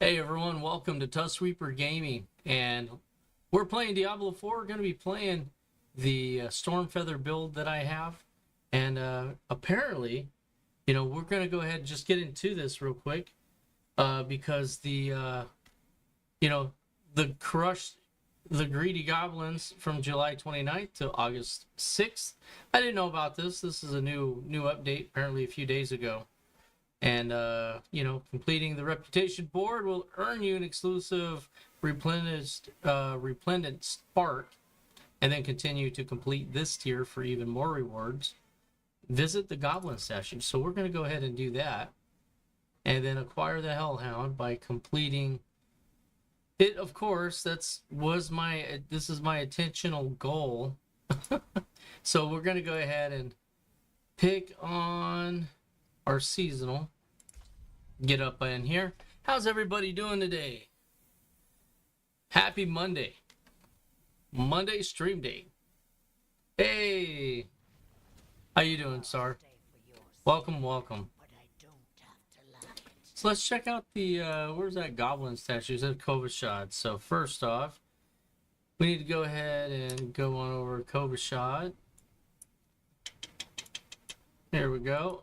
Hey everyone, welcome to Tusk Sweeper Gaming, and we're playing Diablo 4. We're going to be playing the Stormfeather build that I have, and apparently, we're going to go ahead and just get into this real quick, because the greedy goblins from July 29th to August 6th. I didn't know about this. This is a new update, apparently a few days ago. And, completing the reputation board will earn you an exclusive replenished spark, and then continue to complete this tier for even more rewards. Visit the Goblin statue. So we're going to go ahead and do that. And then acquire the Hellhound by completing it. Of course, this is my intentional goal. So we're going to go ahead and pick on our seasonal. Get up in here. How's everybody doing today? Happy Monday. Monday stream day. Hey. How you doing, Sar? Welcome. So let's check out the where's that goblin statue? It's at Kovashad. So first off, we need to go ahead and go on over to Kovashad. There we go.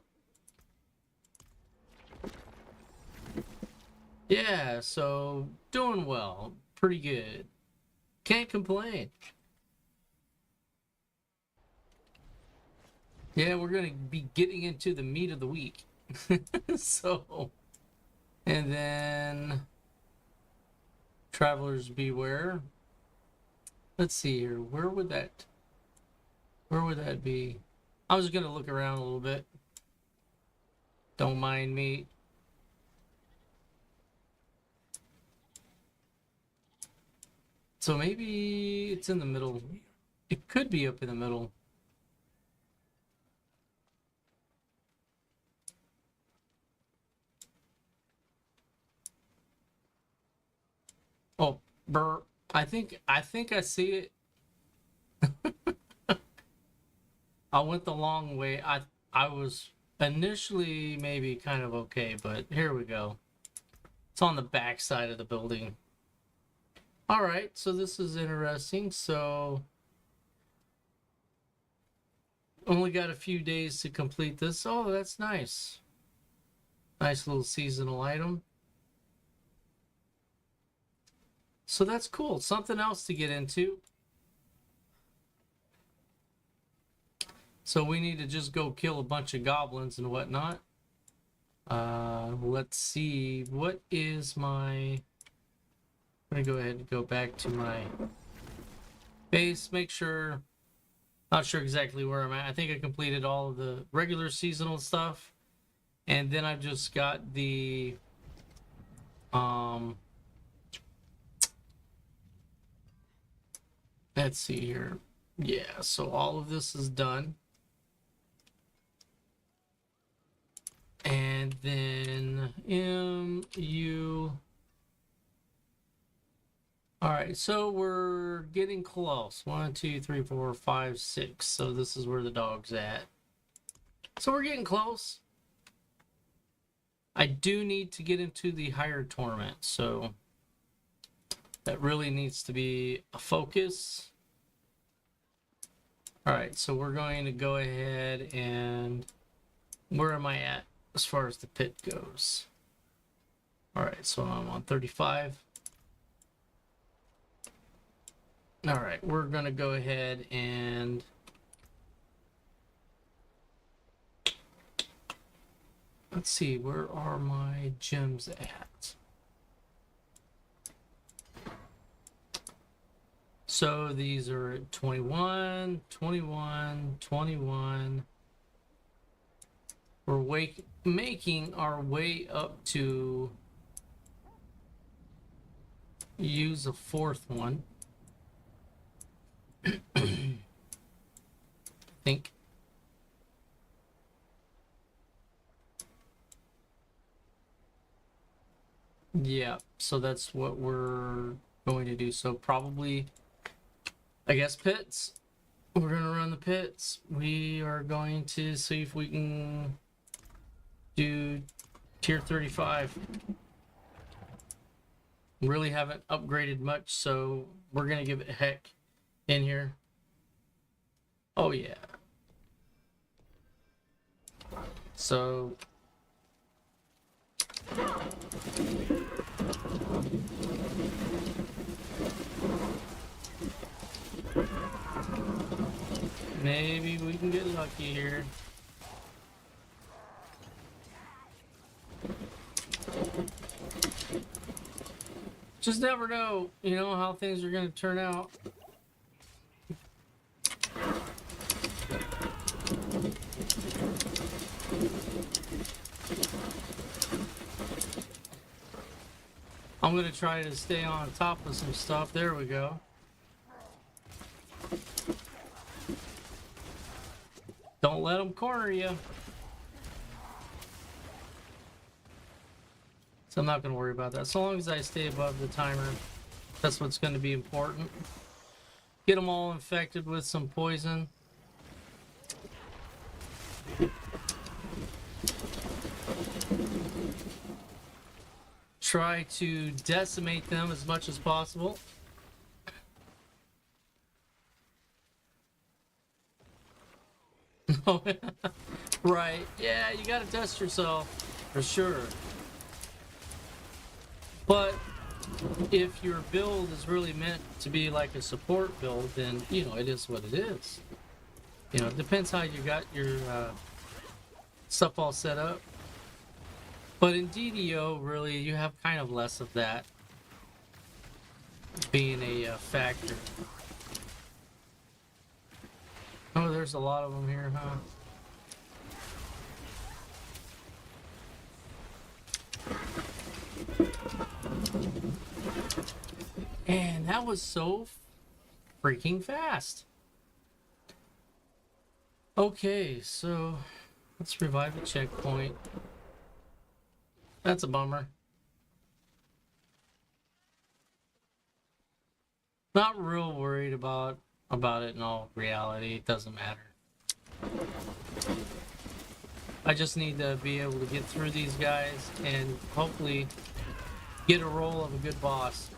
Yeah, so doing well. Pretty good. Can't complain. Yeah, we're going to be getting into the meat of the week. So, and then Travelers Beware. Let's see here. Where would that be? I was going to look around a little bit. Don't mind me. So maybe it's in the middle. It could be up in the middle. Oh, burr. I think I see it. I went the long way. I was initially maybe kind of okay, but here we go. It's on the back side of the building. All right, so this is interesting. So only got a few days to complete this. Oh, that's nice. Nice little seasonal item. So that's cool. Something else to get into. So we need to just go kill a bunch of goblins and whatnot. Let's see. What is my... I'm gonna go ahead and go back to my base, make sure, not sure exactly where I'm at. I think I completed all of the regular seasonal stuff, and then I've just got the let's see here. Yeah, so all of this is done. And then all right, so we're getting close. 1, 2, 3, 4, 5, 6. So this is where the dog's at. So we're getting close. I do need to get into the higher Torment, so that really needs to be a focus. All right, so we're going to go ahead and... Where am I at as far as the pit goes? All right, so I'm on 35. All right, we're going to go ahead and let's see, where are my gems at? So these are at 21, 21, 21. We're making our way up to use a fourth one. I think. Yeah, so that's what we're going to do. So probably, I guess, pits. We're going to run the pits. We are going to see if we can do tier 35. Really haven't upgraded much, so we're gonna give it a heck in here. Oh yeah. So maybe we can get lucky here. Just never know, you know, how things are going to turn out. I'm going to try to stay on top of some stuff. There we go. Don't let them corner you. So I'm not going to worry about that. So long as I stay above the timer, that's what's going to be important. Get them all infected with some poison. Try to decimate them as much as possible. Right. Yeah, you gotta test yourself. For sure. But if your build is really meant to be like a support build, then, you know, it is what it is. You know, it depends how you got your stuff all set up. But in DDO, really, you have kind of less of that being a factor. Oh, there's a lot of them here, huh? And that was so freaking fast. Okay, so let's revive a checkpoint. That's a bummer. Not real worried about it in all reality. It doesn't matter. I just need to be able to get through these guys and hopefully get a roll of a good boss.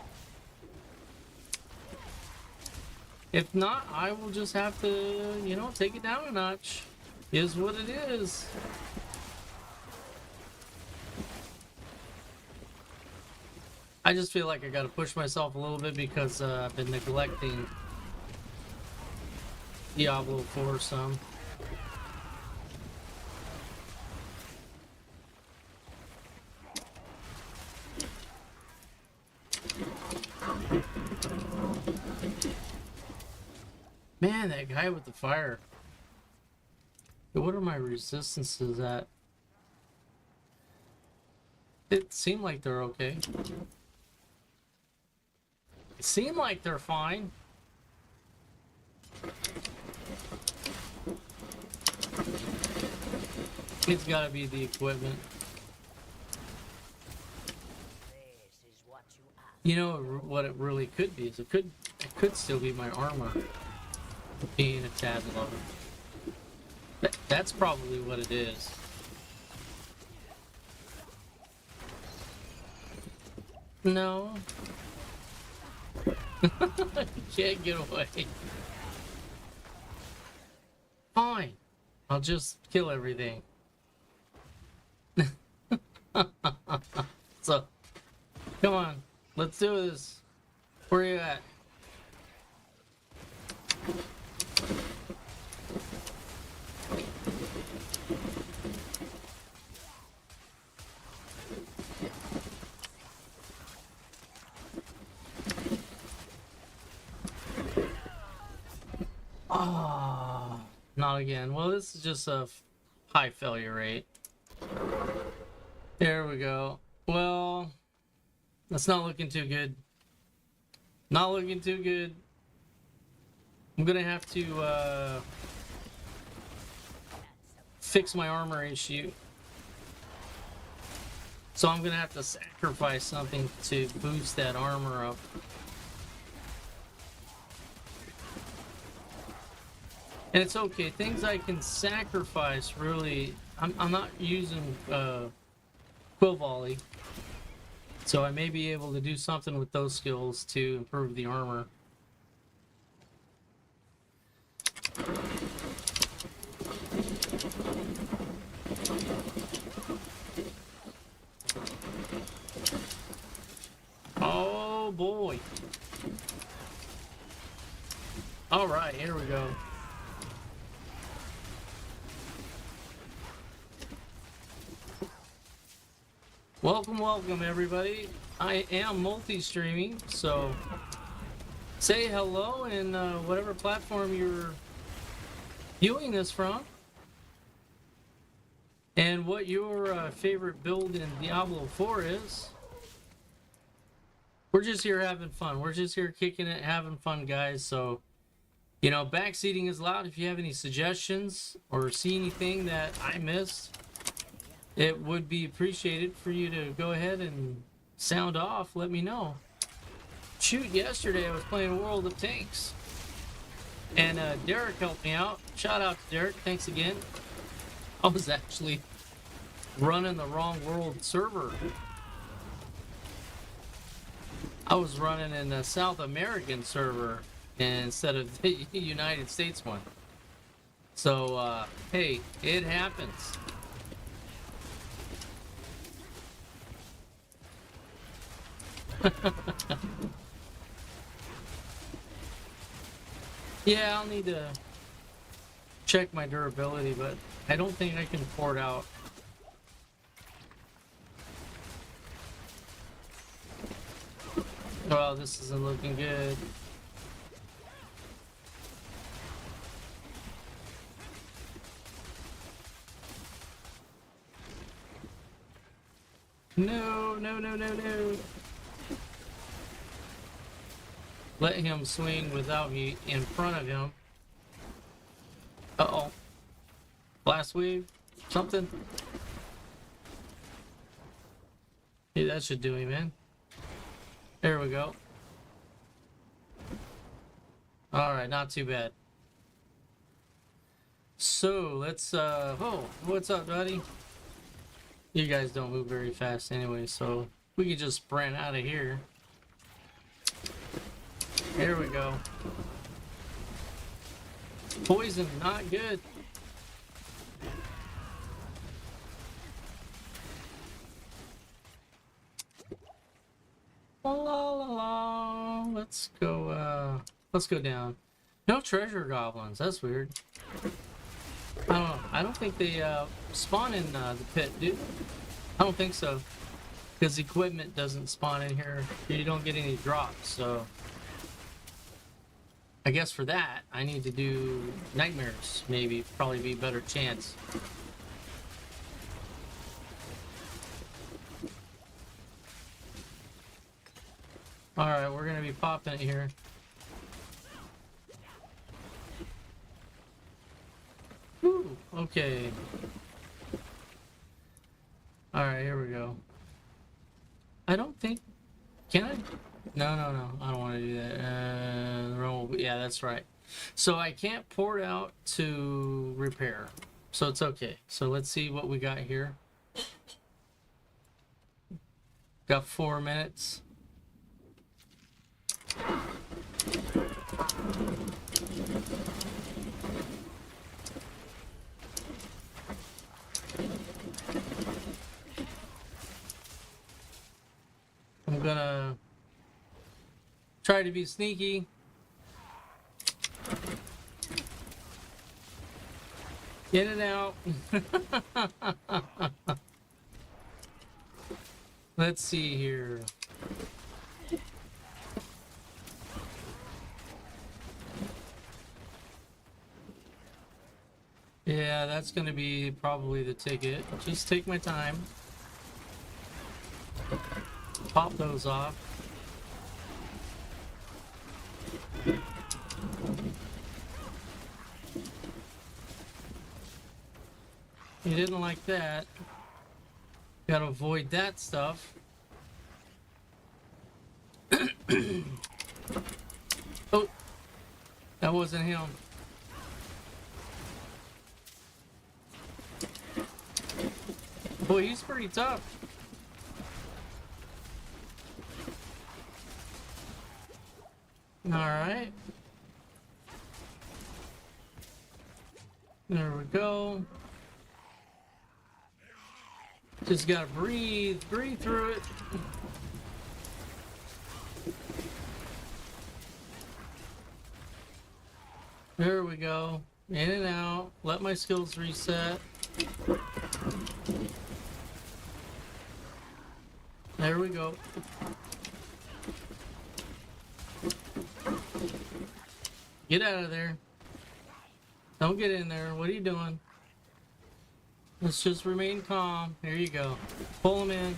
If not, I will just have to, you know, take it down a notch. Is what it is. I just feel like I gotta push myself a little bit because I've been neglecting Diablo 4 some. Man, that guy with the fire. What are my resistances at? It seemed like they're okay. It seemed like they're fine. It's gotta be the equipment. You know what it really could be is it could still be my armor being a tad low. That's probably what it is. No. Can't get away. Fine. I'll just kill everything. So, come on. Let's do this. Where are you at? Ah, not again. Well, this is just a high failure rate. There we go. Well, that's not looking too good. Not looking too good. I'm gonna have to fix my armor issue. So I'm gonna have to sacrifice something to boost that armor up. And it's okay. Things I can sacrifice, really. I'm not using Quill Volley. So I may be able to do something with those skills to improve the armor. Oh boy. All right, here we go. Welcome, welcome everybody. I am multi-streaming, so say hello in whatever platform you're viewing this from. And what your favorite build in Diablo 4 is. We're just here having fun. We're just here kicking it, having fun, guys. So, you know, backseating is loud. If you have any suggestions or see anything that I missed, it would be appreciated for you to go ahead and sound off. Let me know. Shoot, yesterday I was playing World of Tanks. And Derek helped me out. Shout out to Derek. Thanks again. I was actually running the wrong world server. I was running in the South American server instead of the United States one. So, hey, it happens. Yeah, I'll need to check my durability, but I don't think I can pour it out. Well, this isn't looking good. No, no, no, no, no. Let him swing without me in front of him. Uh-oh. Blast wave? Something? Hey, that should do him in. There we go. Alright, not too bad. So, let's, oh, what's up, buddy? You guys don't move very fast anyway, so we could just sprint out of here. There we go. Poison, not good. La la la la. Let's go down. No treasure goblins. That's weird. I don't know. I don't think they spawn in the pit, dude. I don't think so. Because equipment doesn't spawn in here. You don't get any drops, so I guess for that I need to do nightmares. Maybe probably be a better chance. Alright, we're gonna be popping it here. Whew, okay. Alright, here we go. I don't think... Can I? No, no, no. I don't want to do that. Yeah, that's right. So I can't pour it out to repair. So it's okay. So let's see what we got here. Got 4 minutes. I'm gonna try to be sneaky. In and out. Let's see here. Yeah, that's gonna be probably the ticket. Just take my time. Pop those off. You didn't like that. Gotta avoid that stuff. Oh, that wasn't him. Boy, he's pretty tough. Alright. There we go. Just gotta breathe through it. There we go. In and out. Let my skills reset. There we go. Get out of there. Don't get in there. What are you doing? Let's just remain calm. There you go. Pull him in.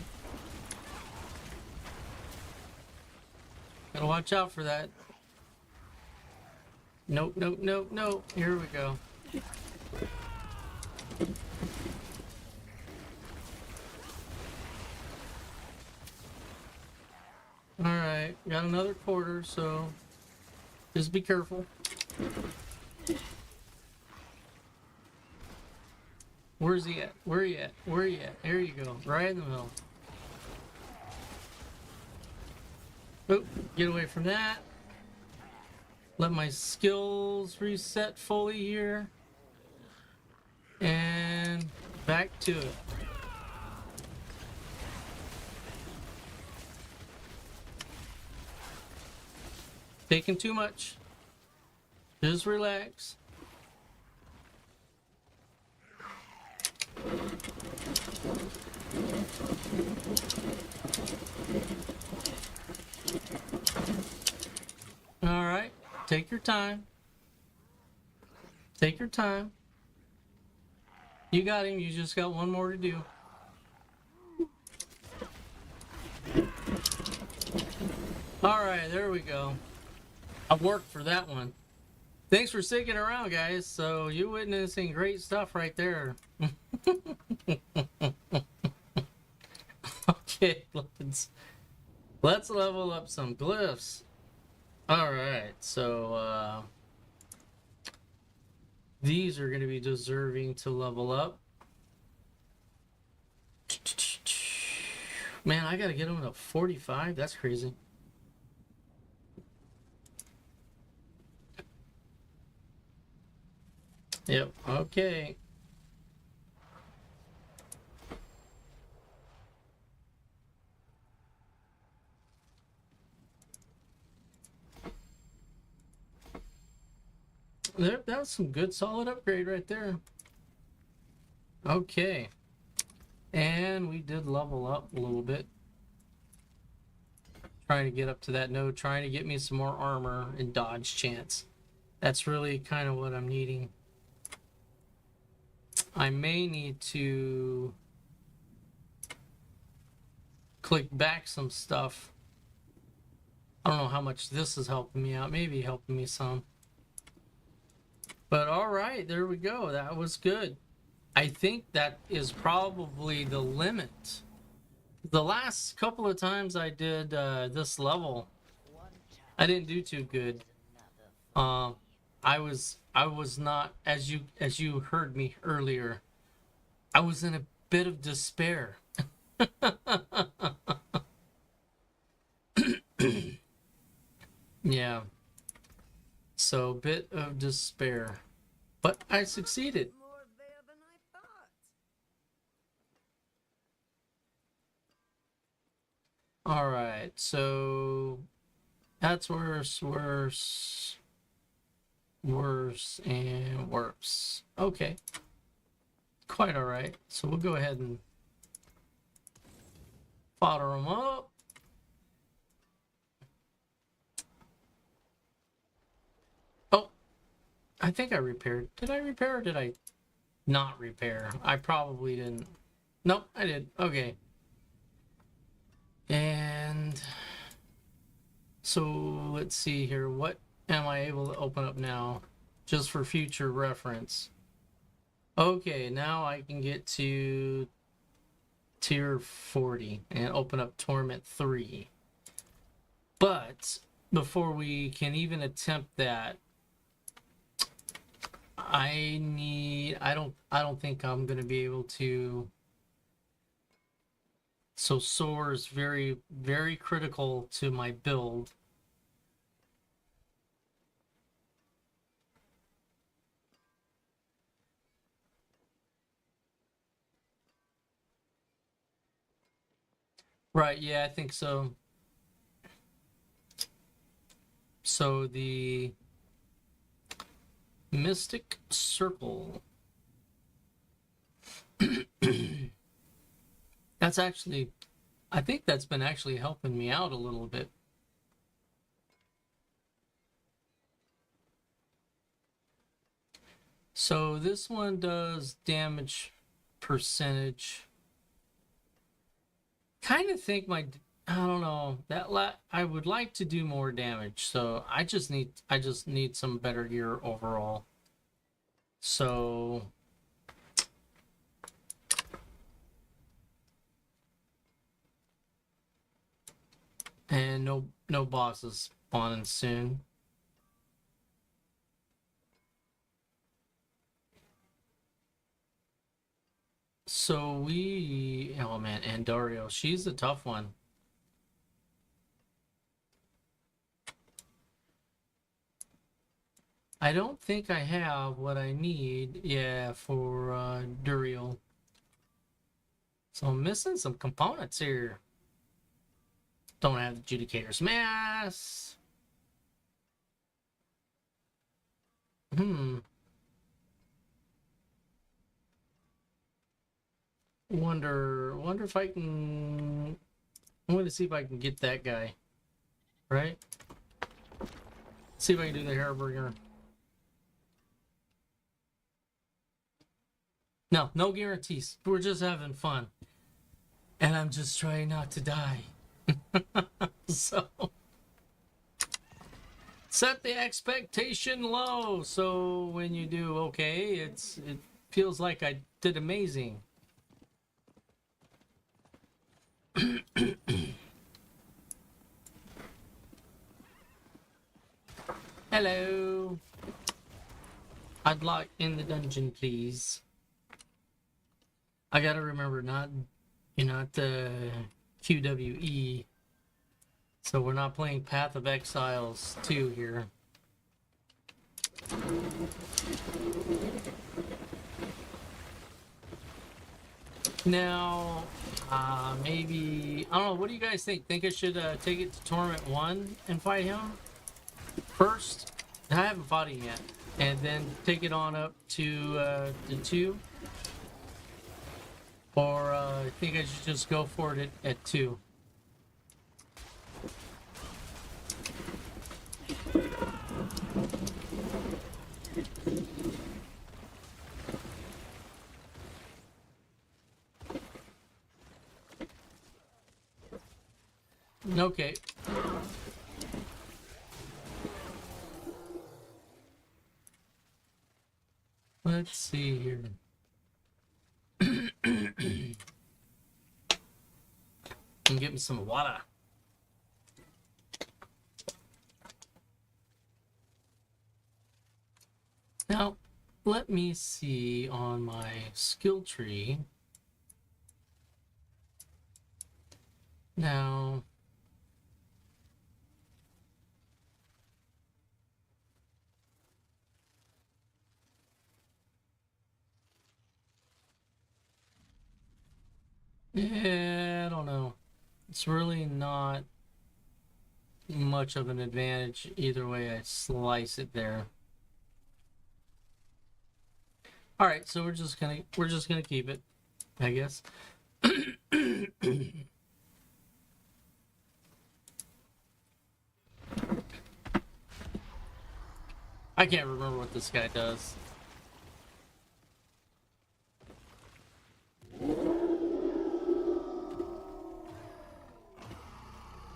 Gotta watch out for that. Nope, nope, nope, nope. Here we go. Alright, got another quarter, so just be careful. Where's he at? Where are you at? Where are you at? There you go. Right in the middle. Oop, get away from that. Let my skills reset fully here. And back to it. Taking too much. Just relax. All right, take your time. Take your time. You got him. You just got one more to do. All right, there we go. I worked for that one. Thanks for sticking around, guys. So you're witnessing great stuff right there. Okay, let's level up some glyphs. All right, so these are going to be deserving to level up. Man, I got to get them to 45. That's crazy. Yep, okay. There, that was some good solid upgrade right there. Okay. And we did level up a little bit. Trying to get up to that node, trying to get me some more armor and dodge chance. That's really kind of what I'm needing. I may need to click back some stuff. I don't know how much this is helping me out. Maybe helping me some. But all right, there we go. That was good. I think that is probably the limit. The last couple of times I did this level, I didn't do too good. I was not, as you heard me earlier, I was in a bit of despair. Yeah. So, bit of despair. But I succeeded. Alright, so that's worse, and worse. Okay. Quite alright. So we'll go ahead and fodder them up. Oh, I think I repaired. Did I repair or did I not repair? I probably didn't. Nope, I did. Okay. And so let's see here. What am I able to open up now? Just for future reference. Okay, now I can get to tier 40 and open up Torment 3. But before we can even attempt that, I don't think I'm going to be able to. So Soar is very, very critical to my build. Right, yeah, I think so. So the Mystic Circle. That's actually, I think that's been actually helping me out a little bit. So this one does damage percentage. Kind of think I don't know, I would like to do more damage, so I just need some better gear overall. So and no bosses spawning soon. So oh man, Andario, she's a tough one. I don't think I have what I need, yeah, for Duriel. So I'm missing some components here. Don't have the Judicator's Mass. Wonder if I can. I'm going to see if I can get that guy. Right? See if I can do the Hairburger. No guarantees. We're just having fun. And I'm just trying not to die. So set the expectation low. So when you do okay, it feels like I did amazing. Hello. I'd like in the dungeon, please. I gotta remember you're not the QWE. So we're not playing Path of Exiles 2 here. Now, maybe, I don't know, what do you guys think? Think I should take it to Torment 1 and fight him first? I haven't fought him yet. And then take it on up to the 2? Or I think I should just go for it at 2. Okay. Let's see here. And get me some water. Now, let me see on my skill tree. Now, yeah, I don't know. It's really not much of an advantage either way I slice it there. All right, so we're just gonna keep it, I guess. I can't remember what this guy does.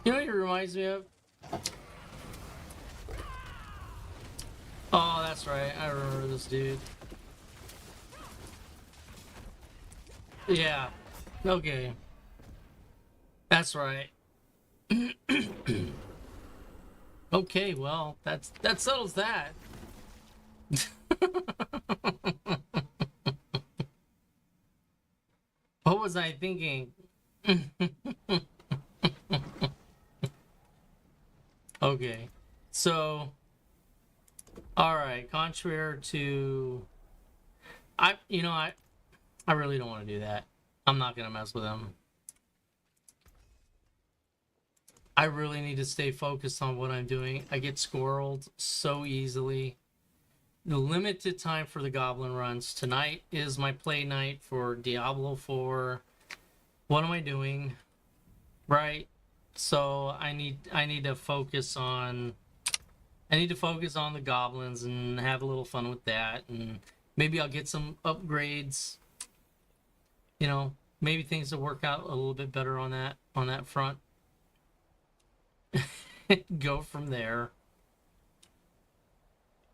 You know what he reminds me of? Oh, that's right. I remember this dude. Yeah. Okay. That's right. Okay, well, that settles that. What was I thinking? Okay. So all right, contrary to I really don't want to do that. I'm not gonna mess with him. I really need to stay focused on what I'm doing. I get squirreled so easily. The limited time for the goblin runs. Tonight is my play night for Diablo 4. What am I doing? Right? So I need to focus on the goblins and have a little fun with that, and maybe I'll get some upgrades. You know, maybe things will work out a little bit better on that front. Go from there.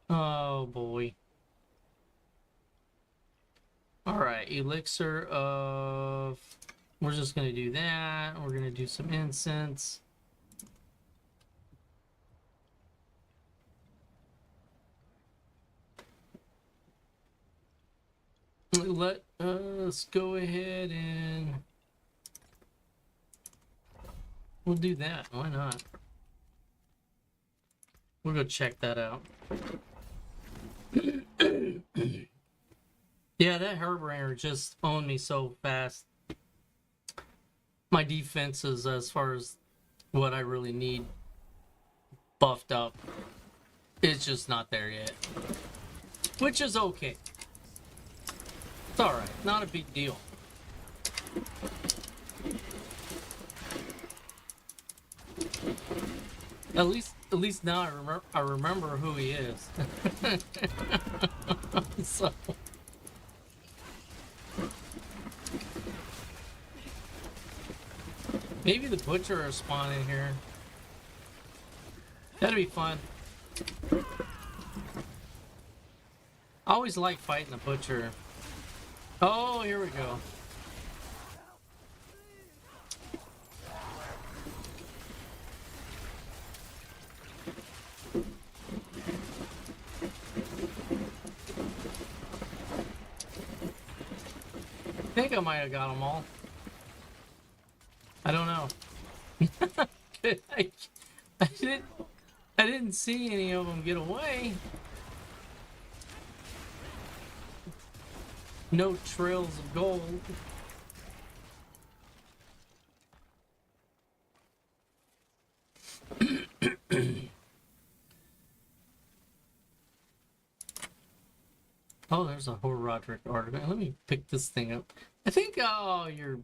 Oh boy. All right, elixir of. We're just gonna do that. We're gonna do some incense. Let us go ahead and we'll do that. Why not? We'll go check that out. Yeah, that Herbringer just owned me so fast. My defenses, as far as what I really need buffed up, it's just not there yet. Which is okay. It's alright. Not a big deal. At least now I remember who he is. So maybe the butcher will spawn in here. That'd be fun. I always like fighting the butcher. Oh, here we go. I think I might have got them all. I don't know. I didn't see any of them get away. No trails of gold. Oh, there's a Horodric artifact. Let me pick this thing up. I think your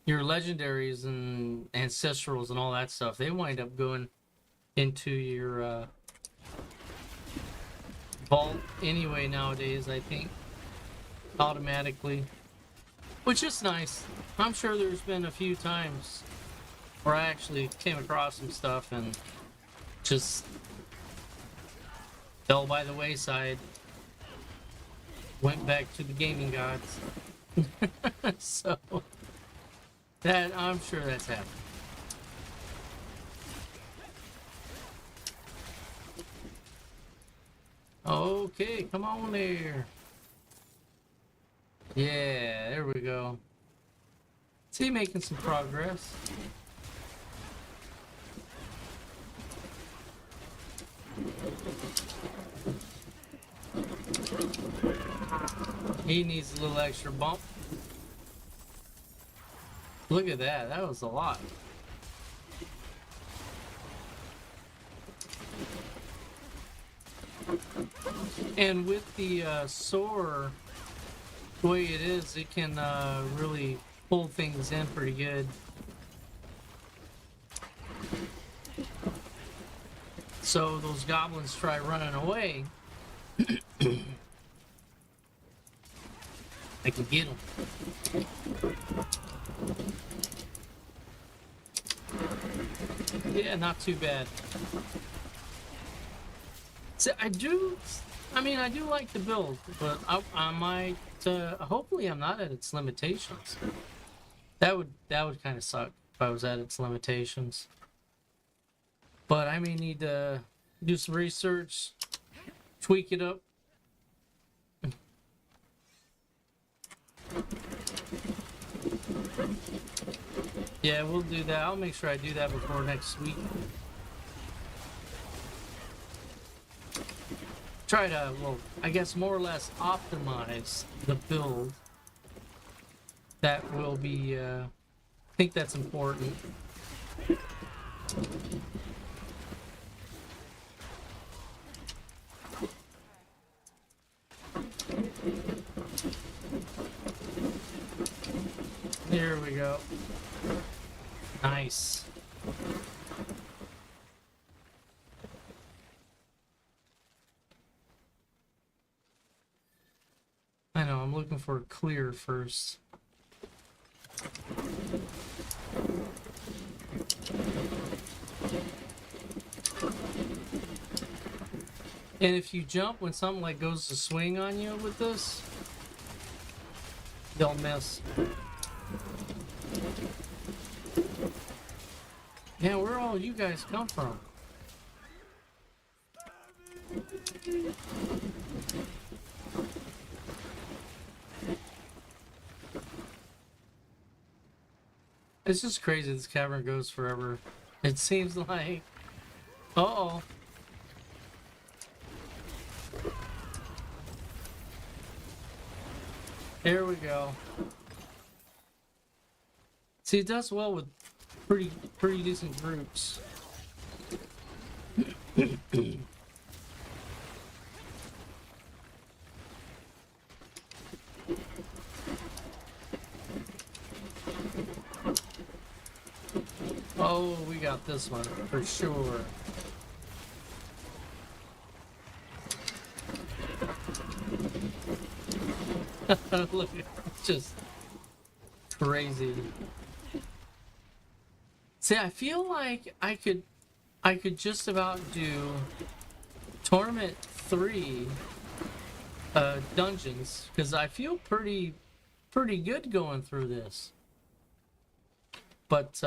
legendaries and ancestrals and all that stuff, they wind up going into your vault anyway nowadays, I think, automatically, which is nice. I'm sure there's been a few times where I actually came across some stuff and just fell by the wayside, went back to the gaming gods. So that, I'm sure that's happened. Okay, come on there. Yeah, there we go. See, making some progress. He needs a little extra bump. Look at that. That was a lot. And with the soar, the way it is, it can really pull things in pretty good. So those goblins try running away. I can get them. Yeah, not too bad. So I do like the build, but I might. Hopefully, I'm not at its limitations. That would kind of suck if I was at its limitations. But I may need to do some research, tweak it up. Yeah, we'll do that. I'll make sure I do that before next week. Try to, well, I guess more or less optimize the build. That will be, I think that's important. Here we go. Nice. I know, I'm looking for a clear first. And if you jump when something like goes to swing on you with this, they'll miss. Yeah, where all you guys come from? It's just crazy this cavern goes forever. It seems like... Uh-oh. Here we go. See, it does well with pretty decent groups. Oh, we got this one for sure. Look, it's just crazy. See, I feel like I could just about do Torment 3 dungeons because I feel pretty good going through this. But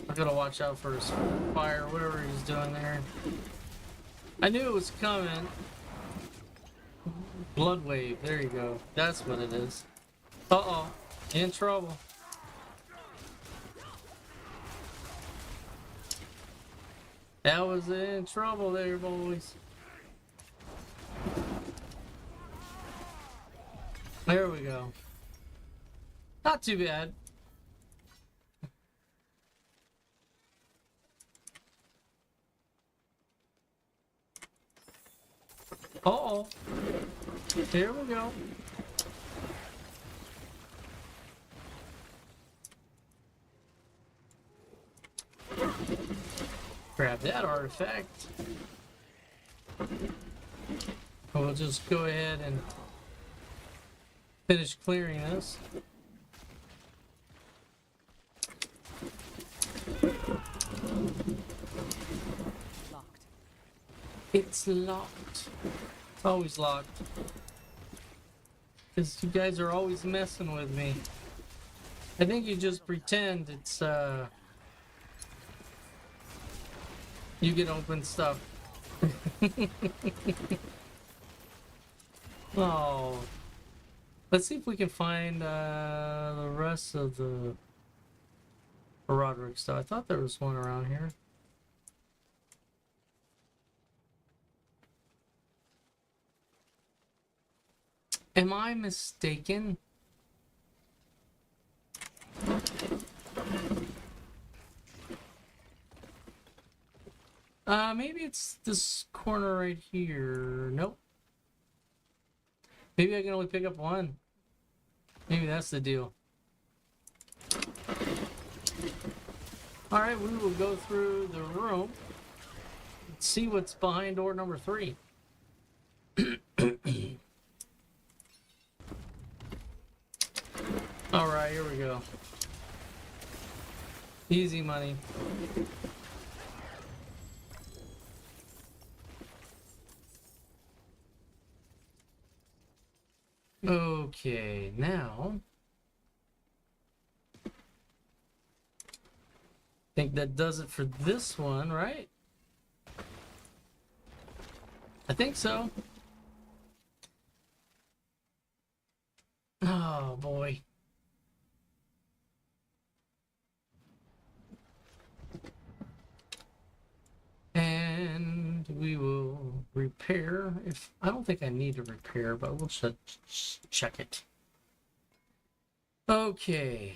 I gotta watch out for his fire, whatever he's doing there. I knew it was coming. Blood wave, there you go. That's what it is. Uh-oh, in trouble. That was in trouble there, boys. There we go. Not too bad. Uh-oh. Here we go. Grab that artifact. We'll just go ahead and finish clearing this. Locked. It's locked. It's always locked. Because you guys are always messing with me. I think you just pretend it's, you can open stuff. Oh. Let's see if we can find, the rest of the Roderick stuff. I thought there was one around here. Am I mistaken? Maybe it's this corner right here. Nope. Maybe I can only pick up one. Maybe that's the deal. Alright, we will go through the room. See what's behind door number 3. Alright, here we go. Easy money. Okay, now I think that does it for this one, right? I think so. Oh boy. we will repair. If I don't think I need to repair, but we'll check it. Okay.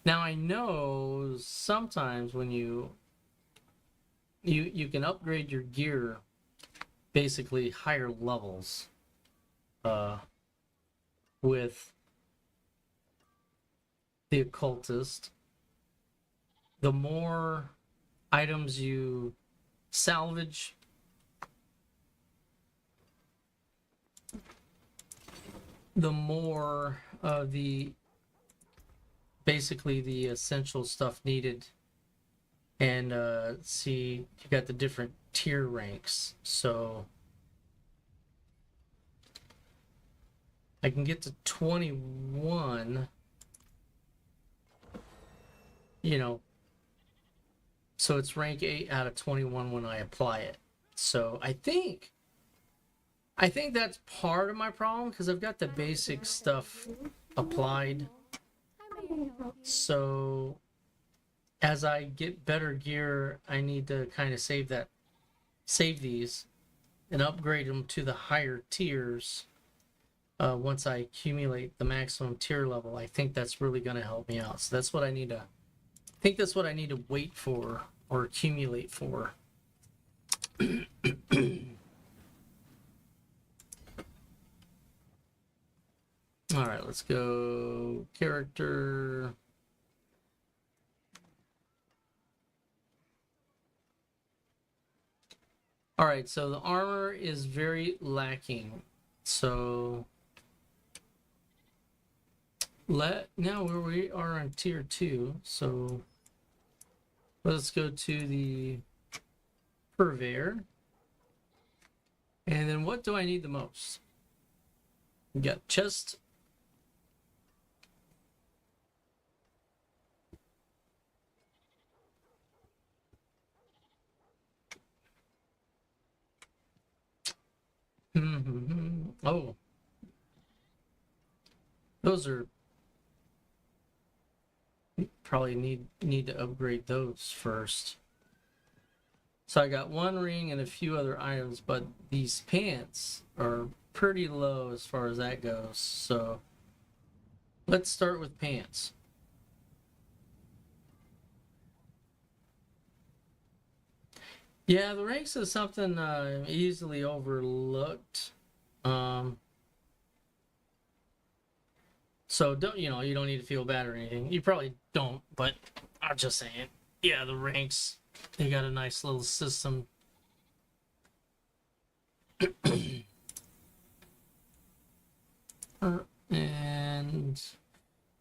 Now I know sometimes when you can upgrade your gear basically higher levels with the occultist. The more items you salvage, the more the basically the essential stuff needed. And see, you got the different tier ranks. So I can get to 21, you know, so it's rank 8 out of 21 when I apply it. So I think that's part of my problem, because I've got the basic stuff applied. So as I get better gear, I need to kind of save these and upgrade them to the higher tiers. Once I accumulate the maximum tier level, I think that's really going to help me out. So that's what I need to, I think that's what I need to wait for or accumulate for. All right, let's go character. All right, so the armor is very lacking. So now where we are on tier 2, so let's go to the purveyor. And then what do I need the most? We got chest. Oh, those are probably need to upgrade those first. So I got one ring and a few other items, but these pants are pretty low as far as that goes. So let's start with pants. Yeah, the ranks is something easily overlooked. So you don't need to feel bad or anything. You probably don't, but I'm just saying. Yeah, the ranks, they got a nice little system. And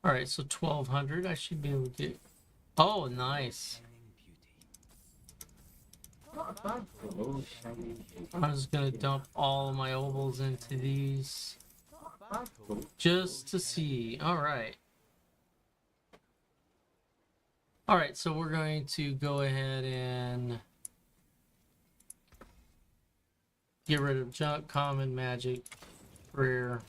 all right, so 1200 I should be able to get. Oh, nice. I'm just gonna dump all my ovals into these just to see. All right, so we're going to go ahead and get rid of junk, common, magic, rare.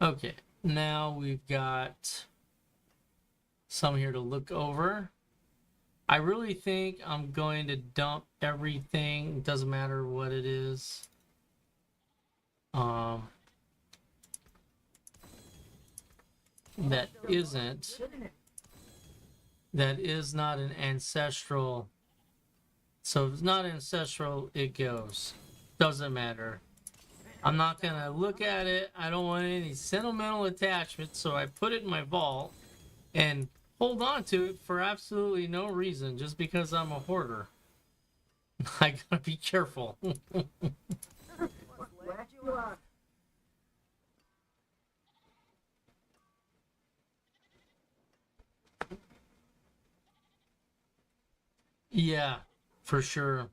Okay, now we've got some here to look over. I really think I'm going to dump everything. It doesn't matter what it is. That is not an ancestral. So if it's not ancestral, it goes. Doesn't matter. I'm not gonna look at it. I don't want any sentimental attachment, so I put it in my vault and hold on to it for absolutely no reason, just because I'm a hoarder. I gotta be careful. Yeah, for sure.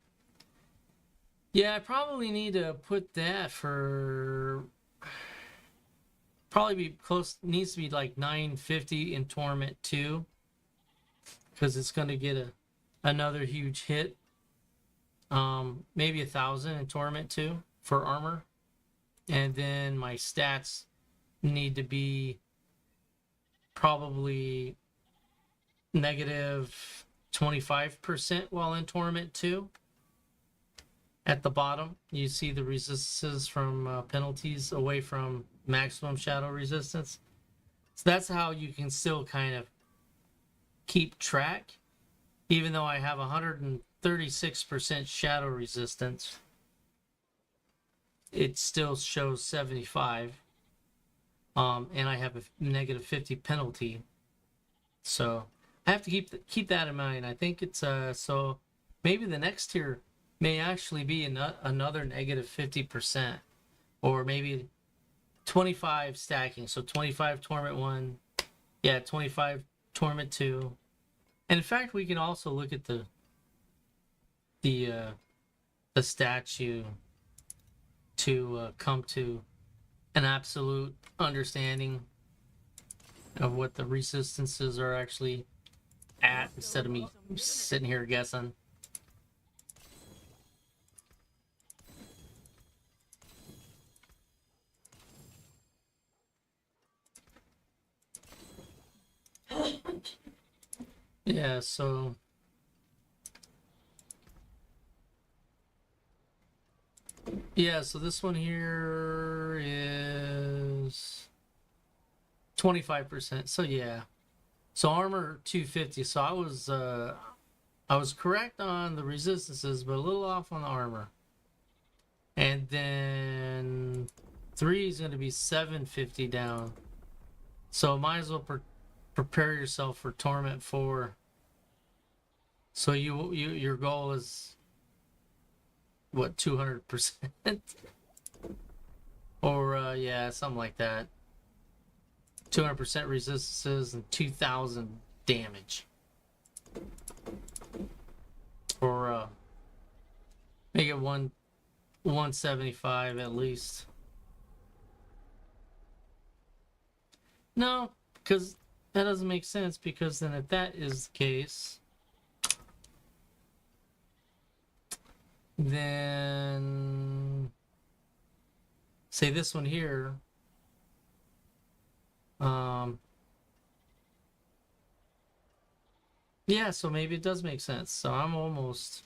Yeah, I probably need to put that for probably be close, needs to be like 950 in Torment 2, because it's going to get another huge hit. Maybe 1,000 in Torment 2 for armor. And then my stats need to be probably negative 25% while in Torment 2. At the bottom, you see the resistances from penalties away from maximum shadow resistance. So that's how you can still kind of keep track. Even though I have 136% shadow resistance, it still shows 75. And I have a negative 50 penalty. So I have to keep that in mind. I think it's so maybe the next tier may actually be another negative 50%, or maybe 25 stacking. So 25 Torment 1, yeah, 25 Torment 2. And in fact, we can also look at the statue to come to an absolute understanding of what the resistances are actually at, instead of me sitting here guessing. Yeah, so this one here is 25%. So yeah. So armor 250. So I was correct on the resistances, but a little off on the armor. And then 3 is going to be 750 down. So might as well prepare yourself for Torment 4. So your goal is what, 200%? Or yeah, something like that. 200% resistances and 2,000 damage. Or make it 175 at least. No, because that doesn't make sense, because then if that is the case, then say this one here, yeah, so maybe it does make sense. So I'm almost,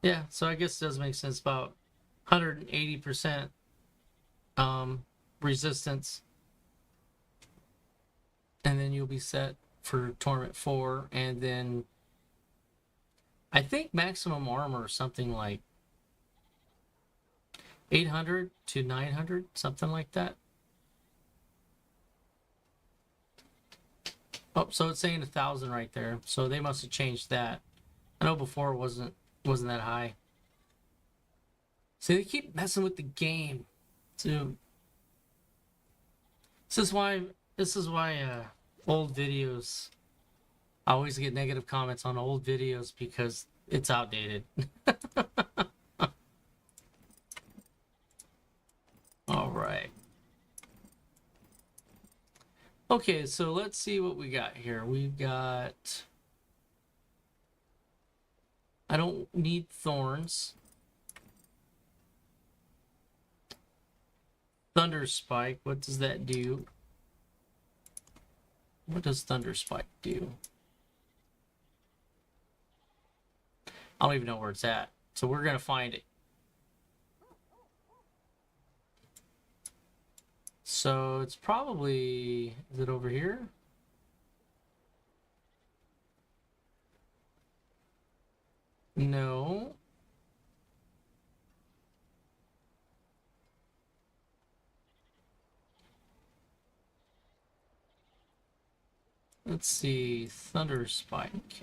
yeah, so I guess it does make sense. About 180% resistance, and then you'll be set for Torment 4. And then I think maximum armor is something like 800 to 900, something like that. Oh, so it's saying 1,000 right there. So they must have changed that. I know before it wasn't that high. So they keep messing with the game too. This is why old videos, I always get negative comments on old videos because it's outdated. All right. Okay, so let's see what we got here. We've got, I don't need thorns. Thunder Spike, what does that do? What does Thunder Spike do? I don't even know where it's at. So we're going to find it. So it's probably, is it over here? No. Let's see, Thunder Spike.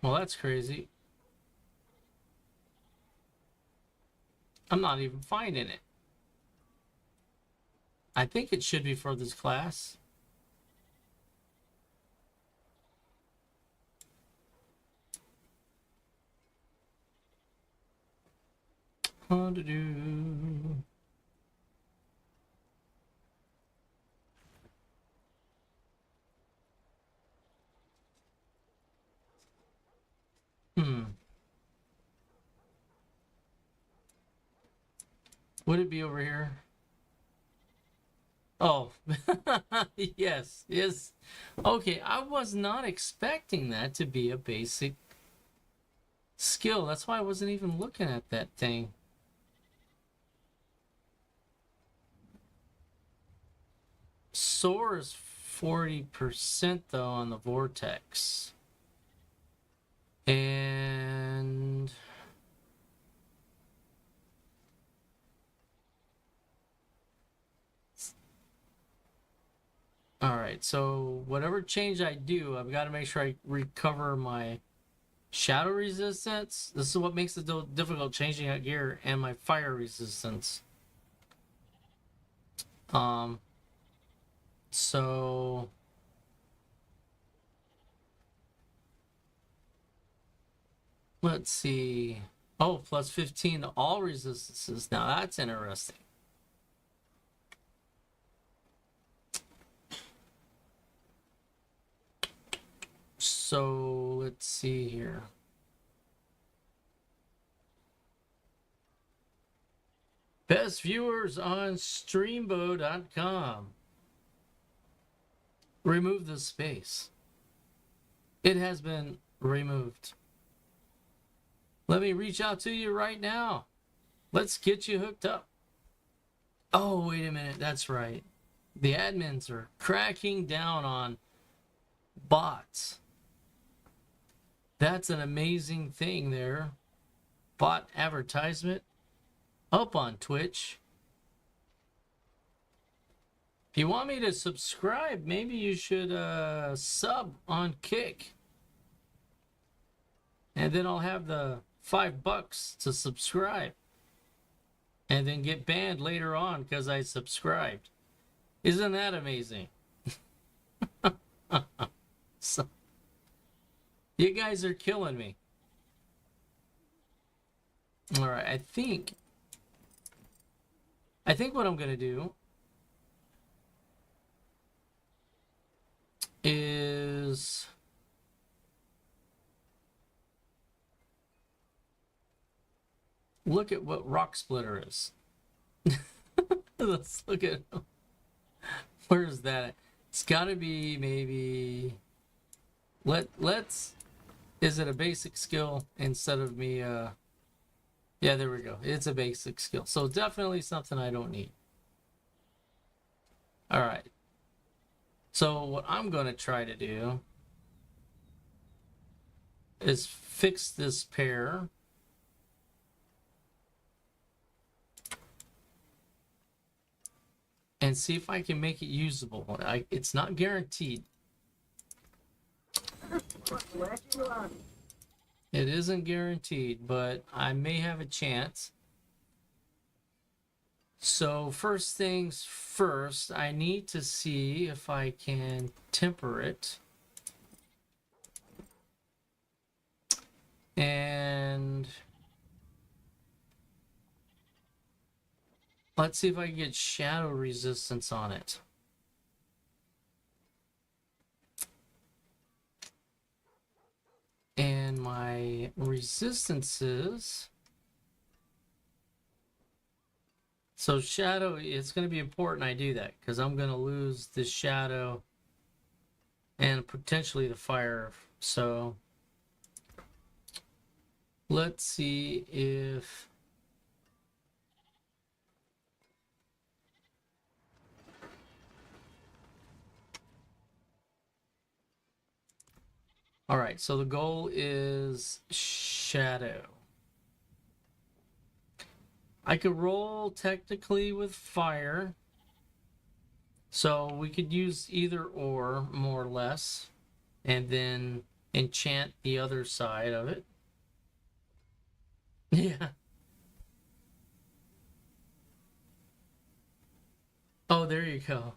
Well, that's crazy. I'm not even finding it. I think it should be for this class. Hmm. Would it be over here? Oh, yes, yes. Okay, I was not expecting that to be a basic skill. That's why I wasn't even looking at that thing. Soar is 40% though on the vortex. And all right, so whatever change I do, I've got to make sure I recover my shadow resistance. This is what makes it difficult, changing out gear, and my fire resistance. Um, so let's see. Oh, plus 15 to all resistances. Now that's interesting. So let's see here. Best viewers on streambo.com. Remove the space. It has been removed. Let me reach out to you right now. Let's get you hooked up. Oh, wait a minute. That's right. The admins are cracking down on bots. That's an amazing thing there. Bot advertisement up on Twitch. If you want me to subscribe, maybe you should sub on Kick. And then I'll have the $5 to subscribe. And then get banned later on because I subscribed. Isn't that amazing? So, you guys are killing me. All right, I think what I'm going to do is look at what Rock Splitter is. Let's look at where is that at? It's got to be maybe let's is it a basic skill instead of me yeah, there we go. It's a basic skill. So definitely something I don't need. All right. So what I'm going to try to do is fix this pair. And see if I can make it usable. It's not guaranteed. It isn't guaranteed, but I may have a chance. So first things first, I need to see if I can temper it. And let's see if I can get shadow resistance on it. And my resistances. So shadow, it's going to be important I do that because I'm going to lose the shadow and potentially the fire. So let's see if all right, so the goal is shadow. I could roll technically with fire. So we could use either or, more or less, and then enchant the other side of it. Yeah. Oh, there you go.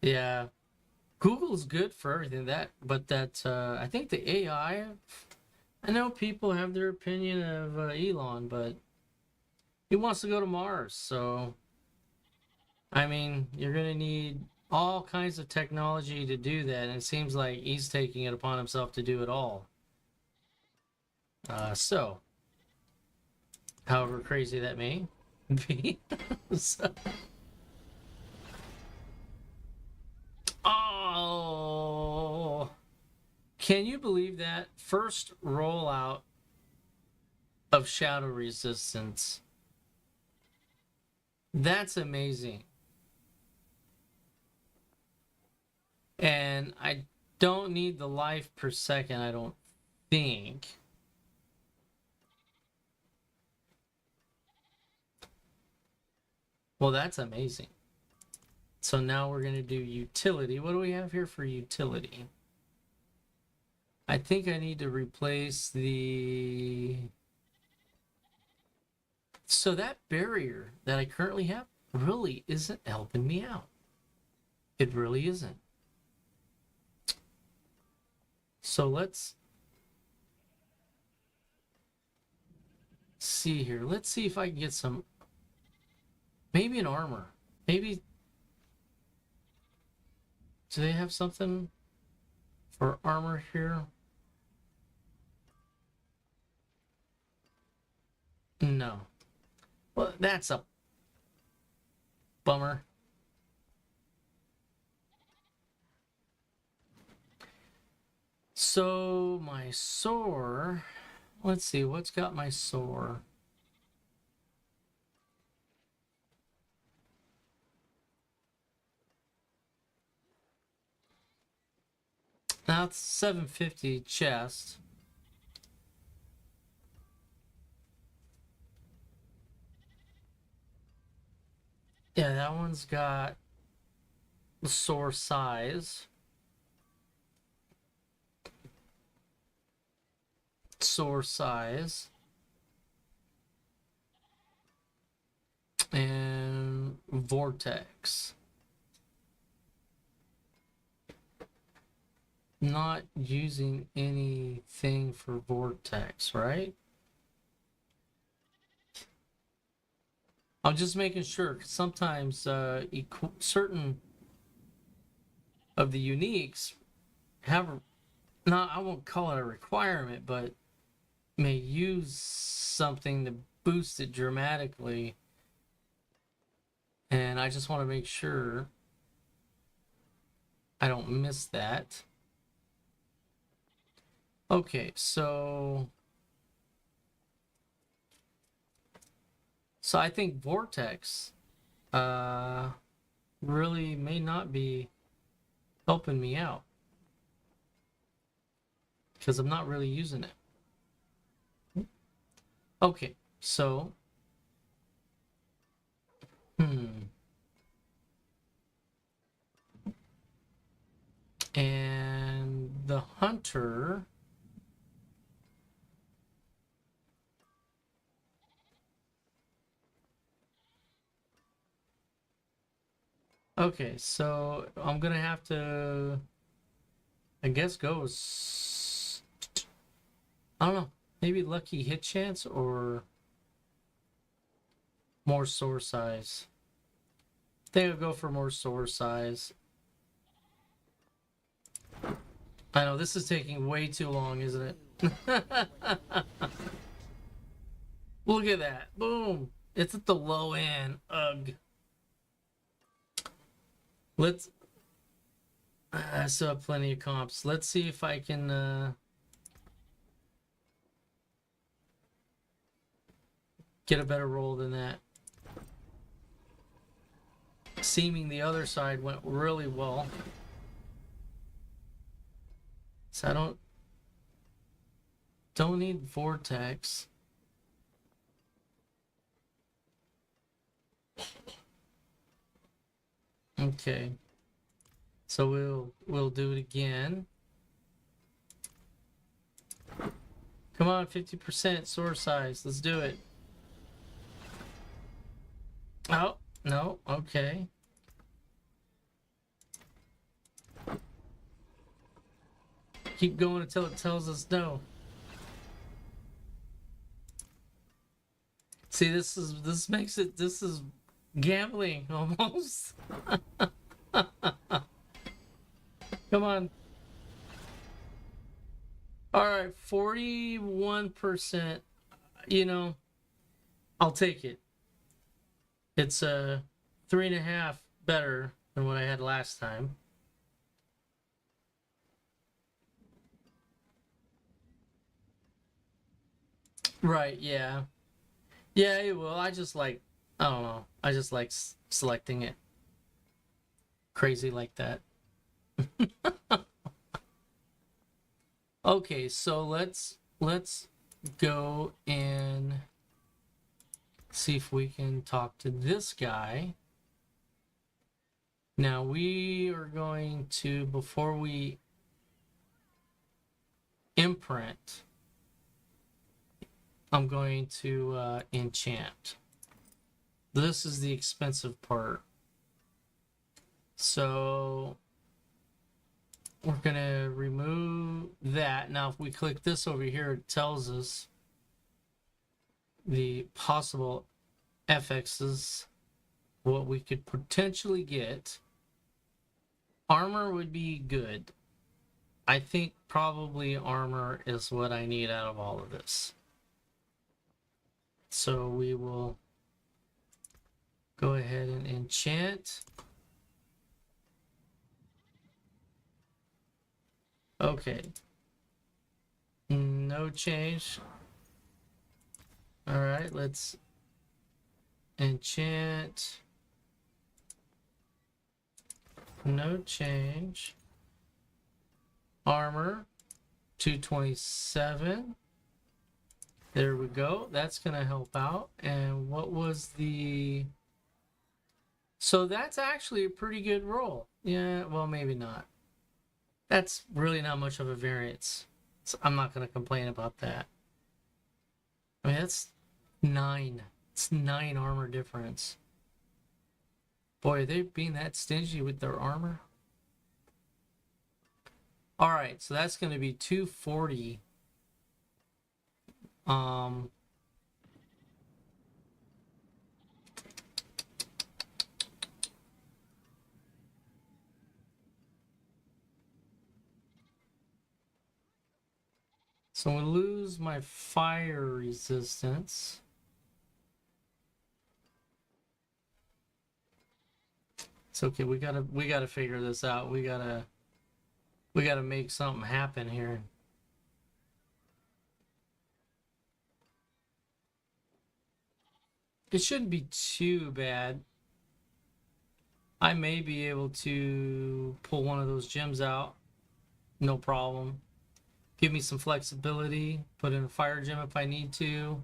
Yeah. Google's good for everything but I think the AI, I know people have their opinion of Elon, but he wants to go to Mars, so I mean, you're going to need all kinds of technology to do that, and it seems like he's taking it upon himself to do it all. So, however crazy that may be. So, oh, can you believe that? First rollout of Shadow Resistance. That's amazing. And I don't need the life per second, I don't think. Well, that's amazing. So now we're going to do utility. What do we have here for utility? I think I need to replace the... So that barrier that I currently have really isn't helping me out. It really isn't. So let's see here. Let's see if I can get some... Maybe an armor. Maybe... Do they have something for armor here? No. Well, that's a bummer. So my sore, let's see, what's got my sore? Now it's 750 chest. Yeah, that one's got the sore size. Sore size. And vortex. Not using anything for vortex, right? I'm just making sure, 'cause sometimes certain of the uniques have, not, I won't call it a requirement, but may use something to boost it dramatically. And I just want to make sure I don't miss that. Okay, so I think vortex really may not be helping me out because I'm not really using it. Okay, so and the hunter. Okay, so I'm gonna have to, I guess, go. I don't know, maybe lucky hit chance or more sore size. I think I'll go for more sore size. I know this is taking way too long, isn't it? Look at that. Boom. It's at the low end. Ugh. Let's... I still have plenty of comps. Let's see if I can get a better roll than that. Seeming the other side went really well. So I don't need vortex. Okay. So we'll do it again. Come on, 50% sword size. Let's do it. Oh, no, okay. Keep going until it tells us no. See, this is gambling almost. Come on. All right. right, 41%. You know, I'll take it. It's 3.5 better than what I had last time. Right, yeah. Yeah, it will. I don't know. I just like selecting it crazy like that. Okay, so let's go and see if we can talk to this guy. Now we are going to, before we imprint, I'm going to enchant. This is the expensive part. So we're going to remove that. Now, if we click this over here, it tells us the possible FXs, what we could potentially get. Armor would be good. I think probably armor is what I need out of all of this. So we will go ahead and enchant. Okay. No change. All right, let's enchant. No change. Armor 227. There we go. That's going to help out. And what was the... So that's actually a pretty good roll. Yeah, well, maybe not. That's really not much of a variance. So I'm not going to complain about that. I mean, that's 9. It's 9 armor difference. Boy, are they being that stingy with their armor? All right, so that's going to be 240. So I'm gonna lose my fire resistance. It's okay. We gotta figure this out. We gotta make something happen here. It shouldn't be too bad. I may be able to pull one of those gems out. No problem. Give me some flexibility. Put in a fire gem if I need to.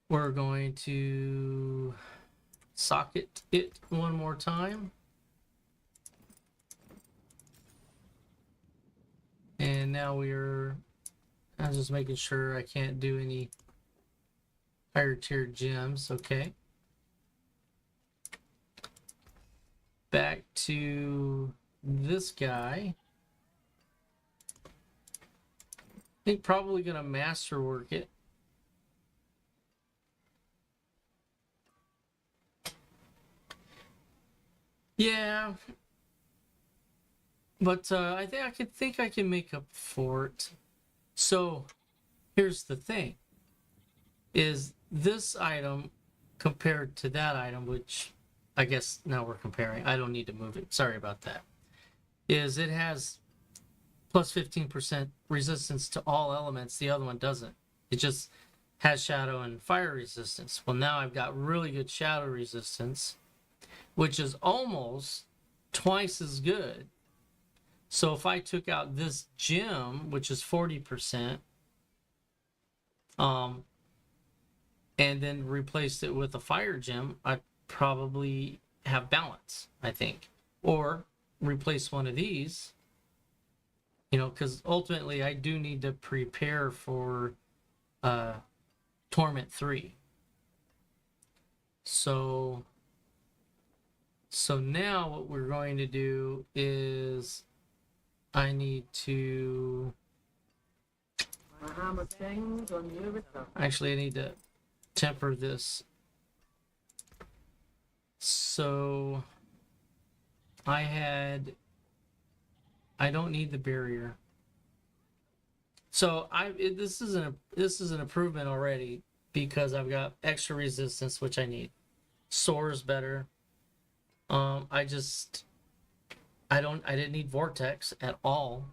We're going to socket it one more time. And now I'm just making sure I can't do any higher tier gems. Okay. Back to this guy. I think probably gonna masterwork it. Yeah, but I think I can make up for it. So here's the thing: is this item compared to that item, which I guess now we're comparing. I don't need to move it. Sorry about that. Is it has plus 15% resistance to all elements. The other one doesn't. It just has shadow and fire resistance. Well, now I've got really good shadow resistance, which is almost twice as good. So if I took out this gem, which is 40%, and then replaced it with a fire gem, I'd probably have balance, I think. Or replace one of these, because ultimately I do need to prepare for Torment 3. So now what we're going to do is I need to... Actually, I need to temper this. So I don't need the barrier. So this is an improvement already because I've got extra resistance, which I need. Soar is better. I didn't need vortex at all.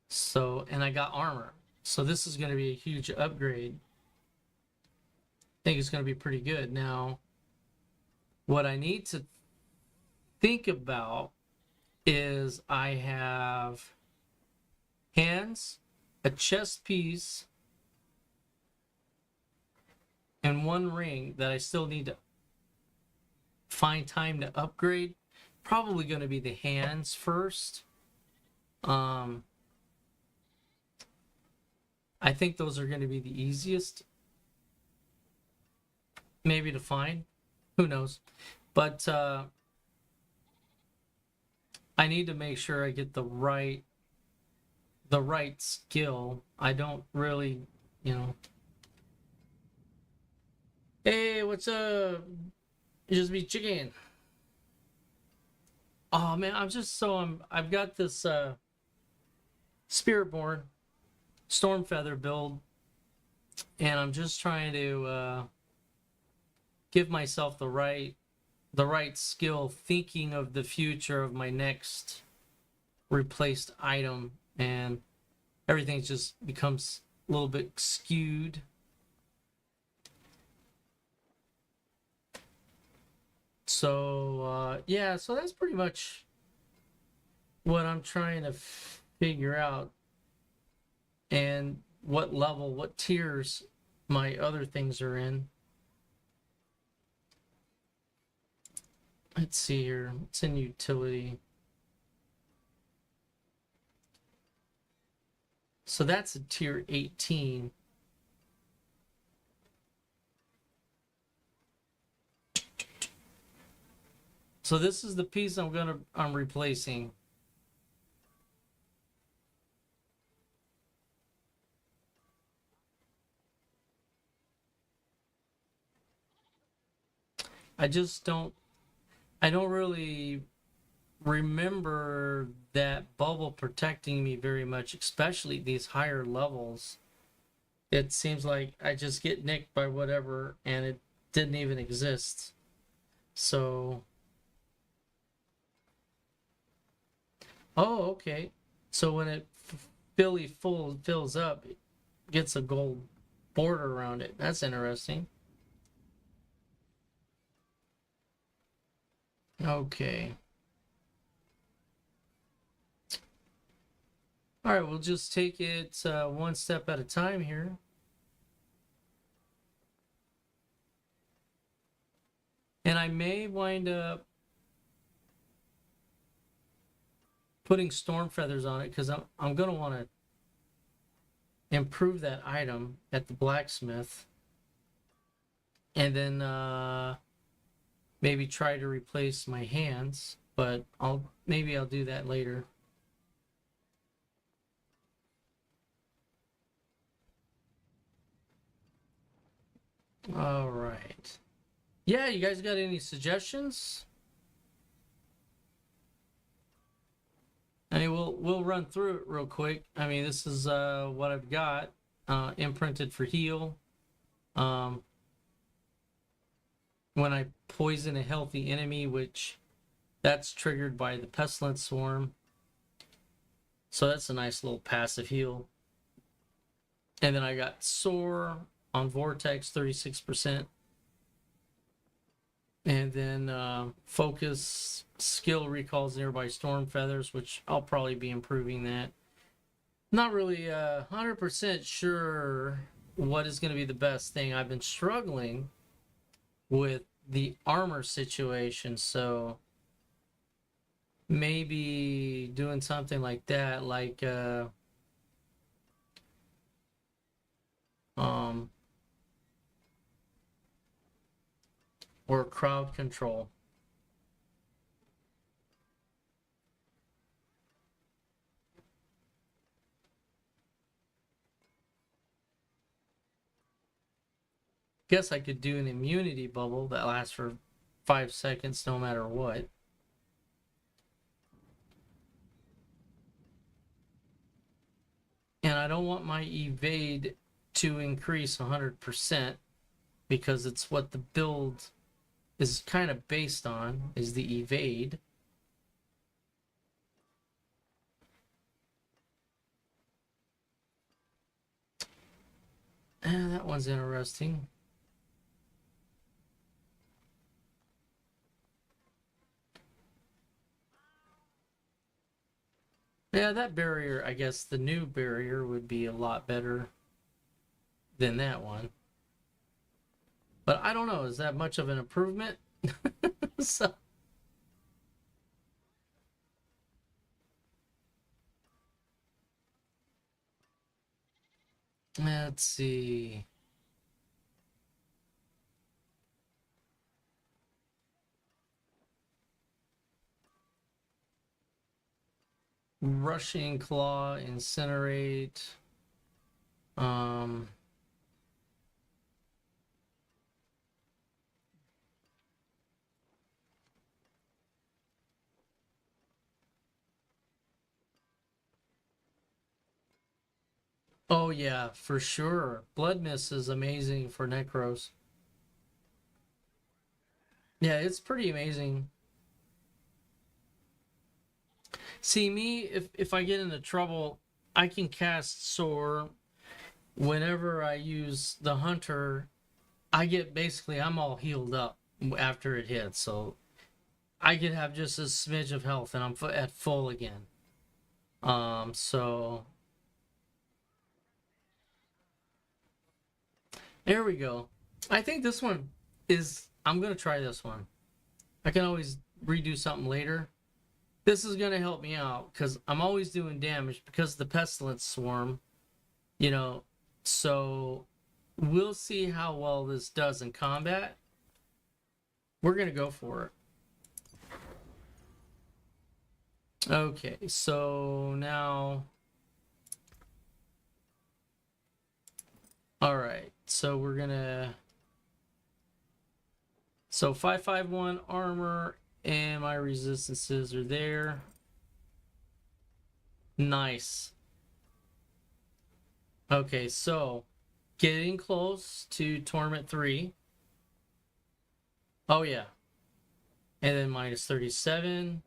So, and I got armor. So this is going to be a huge upgrade. I think it's going to be pretty good. Now, what I need to think about is I have hands, a chest piece, and one ring that I still need to find time to upgrade. Probably going to be the hands first. I think those are going to be the easiest, maybe to find. Who knows? But I need to make sure I get the right skill. I don't really, you know. Hey, what's up? Just be chicken. Oh man, I've got this Spiritborn Stormfeather build, and I'm just trying to give myself the right skill, thinking of the future of my next replaced item, and everything just becomes a little bit skewed. So yeah, so that's pretty much what I'm trying to figure out, and what level, what tiers my other things are in. Let's see here. It's in utility. So that's a tier 18. So this is the piece I'm replacing. I don't really remember that bubble protecting me very much, especially these higher levels. It seems like I just get nicked by whatever and it didn't even exist. So, oh, okay. So when it fills up, it gets a gold border around it. That's interesting. Okay. All right, we'll just take it one step at a time here. And I may wind up putting storm feathers on it because I'm going to want to improve that item at the blacksmith. And then maybe try to replace my hands, but maybe I'll do that later. All right. Yeah, you guys got any suggestions? I mean, we'll run through it real quick. I mean, this is what I've got imprinted for heal. When I poison a healthy enemy, which that's triggered by the pestilence swarm. So that's a nice little passive heal. And then I got soar on vortex, 36%. And then focus skill recalls nearby storm feathers, which I'll probably be improving that. Not really 100% sure what is going to be the best thing. I've been struggling with the armor situation, so maybe doing something like that, like or crowd control. Guess I could do an immunity bubble that lasts for 5 seconds no matter what. And I don't want my evade to increase 100% because it's what the build is kind of based on, is the evade. That one's interesting. Yeah, that barrier, I guess the new barrier would be a lot better than that one. But I don't know, is that much of an improvement? So, let's see. Rushing Claw, Incinerate. Um, oh yeah, for sure. Blood Mist is amazing for Necros. Yeah, it's pretty amazing. See, me, if I get into trouble, I can cast Soar whenever I use the Hunter. I get basically, I'm all healed up after it hits, so I could have just a smidge of health and I'm at full again. So there we go. I think this one is, I'm gonna try this one. I can always redo something later. This is gonna help me out because I'm always doing damage because of the Pestilence Swarm, you know. So we'll see how well this does in combat. We're gonna go for it. Okay, so now, all right, so we're gonna, so 551 armor and my resistances are there. Nice. Okay, so getting close to Torment 3. Oh yeah. And then minus 37.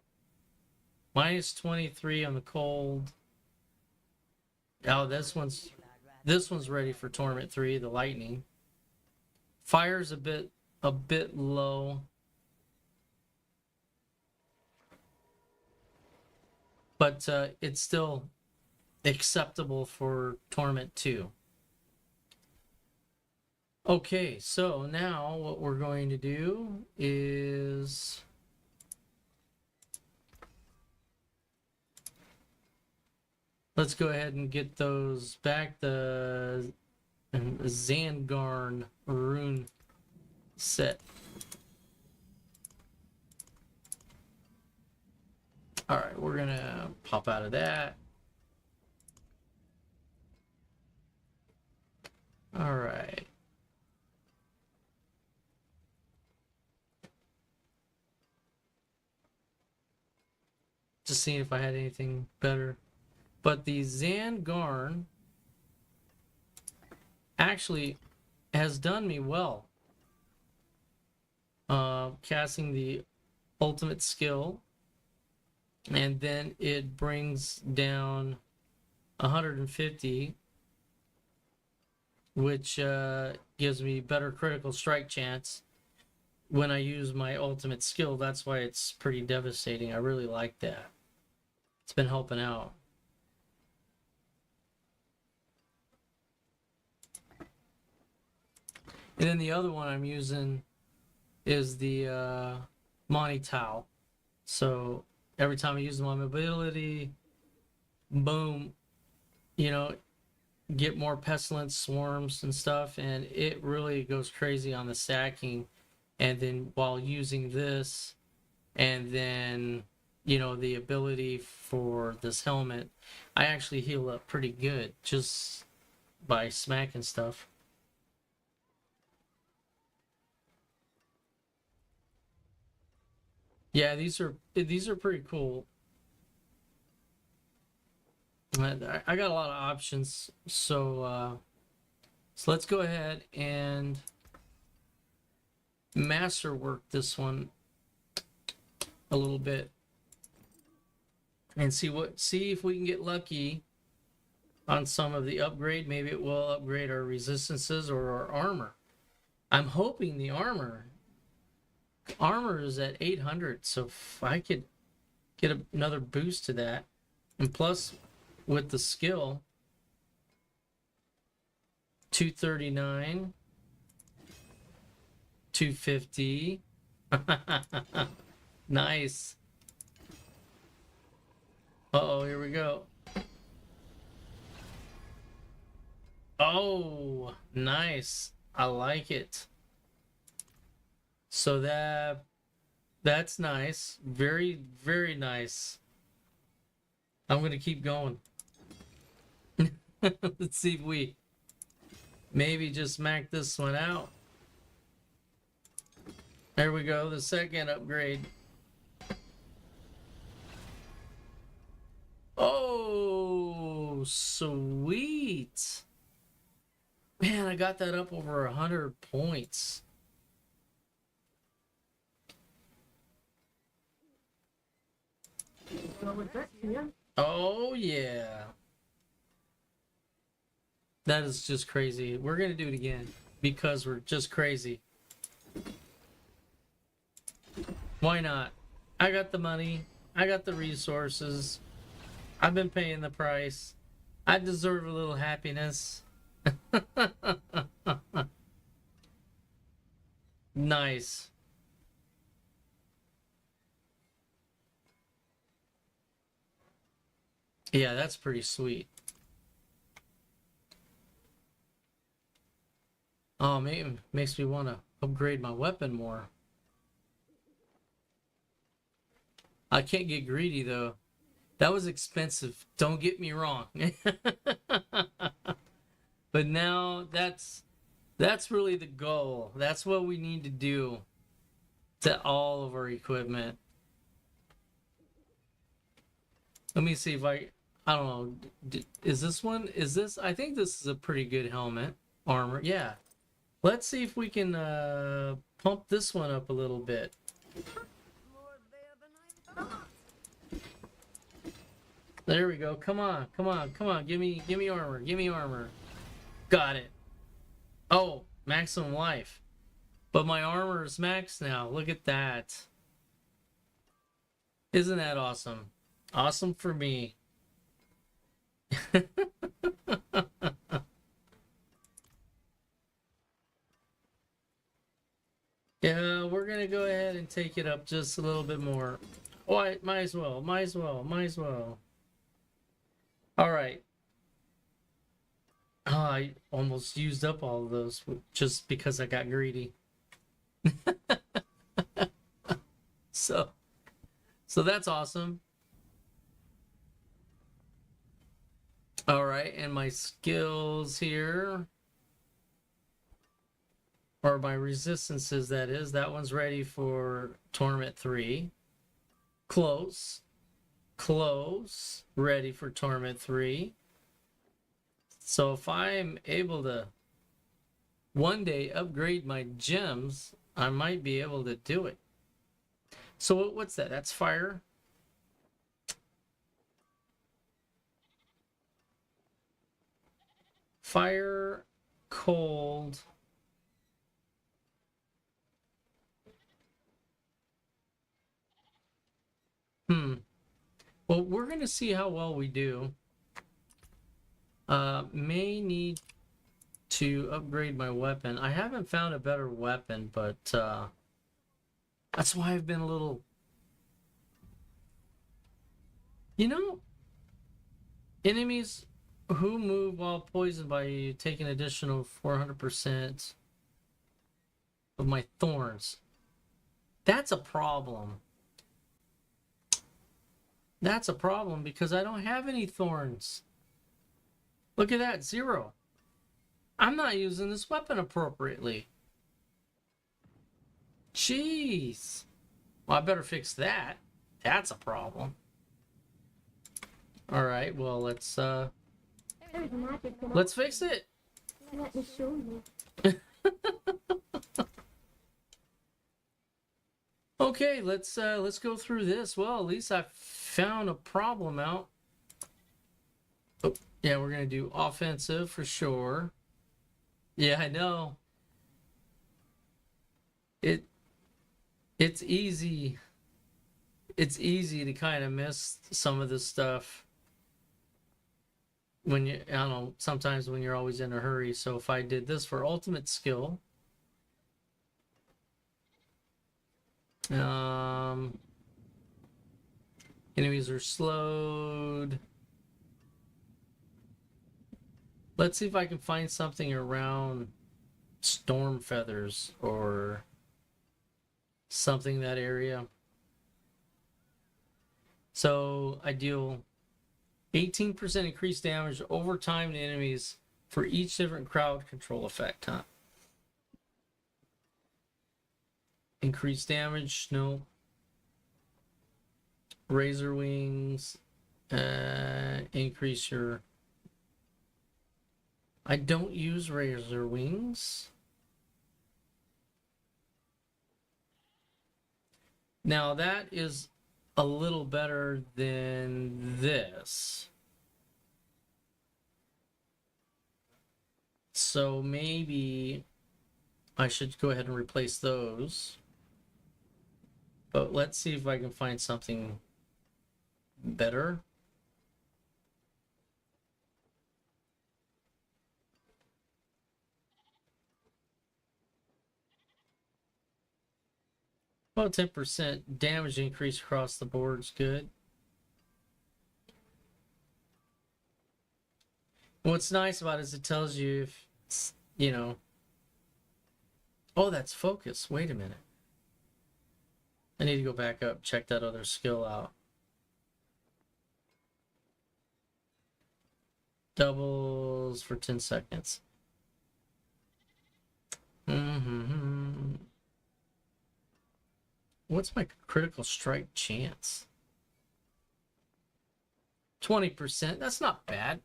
Minus 23 on the cold. Oh, this one's ready for Torment 3, the lightning. Fire's a bit low. But it's still acceptable for Torment 2. Okay, so now what we're going to do is let's go ahead and get those back, the Zangarn rune set. All right, we're gonna pop out of that. All right. Just seeing if I had anything better. But the Zangarn actually has done me well. Casting the ultimate skill, and then it brings down 150, which gives me better critical strike chance when I use my ultimate skill. That's why it's pretty devastating. I really like that. It's been helping out. And then the other one I'm using is the Monty Tau. So every time I use my mobility, boom, you know, get more pestilence swarms and stuff, and it really goes crazy on the stacking. And then while using this, and then, you know, the ability for this helmet, I actually heal up pretty good just by smacking stuff. Yeah, these are pretty cool. I got a lot of options, so let's go ahead and masterwork this one a little bit and see if we can get lucky on some of the upgrade. Maybe it will upgrade our resistances or our armor. I'm hoping the armor is at 800, so if I could get another boost to that, and plus with the skill 239, 250. Nice. Uh-oh, here we go. Oh, nice. I like it. So that's nice. Very, very nice. I'm gonna keep going. Let's see if we maybe just smack this one out. There we go, the second upgrade. Oh, sweet. Man, I got that up over 100 points. Oh, yeah. That is just crazy. We're going to do it again because we're just crazy. Why not? I got the money. I got the resources. I've been paying the price. I deserve a little happiness. Nice. Yeah, that's pretty sweet. Oh, man, makes me want to upgrade my weapon more. I can't get greedy though. That was expensive. Don't get me wrong. But now that's really the goal. That's what we need to do to all of our equipment. Let me see if I don't know. Is this one? Is this? I think this is a pretty good helmet. Armor. Yeah. Let's see if we can pump this one up a little bit. There we go. Come on, come on, come on. Give me armor. Give me armor. Got it. Oh, maximum life. But my armor is maxed now. Look at that. Isn't that awesome? Awesome for me. Yeah, we're gonna go ahead and take it up just a little bit more. Oh, might as well, might as well, might as well. All right. Oh, I almost used up all of those just because I got greedy. So that's awesome. All right, and my skills here, or my resistances, that is, that one's ready for Torment 3. Close. Close. Ready for Torment 3. So if I'm able to one day upgrade my gems, I might be able to do it. So what's that? That's fire. Fire, cold. Well, we're going to see how well we do. May need to upgrade my weapon. I haven't found a better weapon, but that's why I've been a little... You know, enemies who move while poisoned by you take an additional 400% of my thorns. That's a problem. That's a problem because I don't have any thorns. Look at that, 0. I'm not using this weapon appropriately. Jeez. Well, I better fix that. That's a problem. All right, well, There's magic in let's fix it. Let me show you. Okay, let's go through this. Well, at least I found a problem out. Oh, yeah, we're gonna do offensive for sure. Yeah, I know. It it's easy. It's easy to kind of miss some of this stuff when you, I don't know, sometimes when you're always in a hurry. So if I did this for ultimate skill, enemies are slowed. Let's see if I can find something around storm feathers or something in that area. So I deal 18% increased damage over time to enemies for each different crowd control effect, huh? Increased damage, no. Razor wings, increase your... I don't use razor wings. Now that is a little better than this. So maybe I should go ahead and replace those. But let's see if I can find something better. Well, 10% damage increase across the board is good. What's nice about it is it tells you if, you know... Oh, that's focus. Wait a minute. I need to go back up, check that other skill out. Doubles for 10 seconds. What's my critical strike chance? 20%. That's not bad.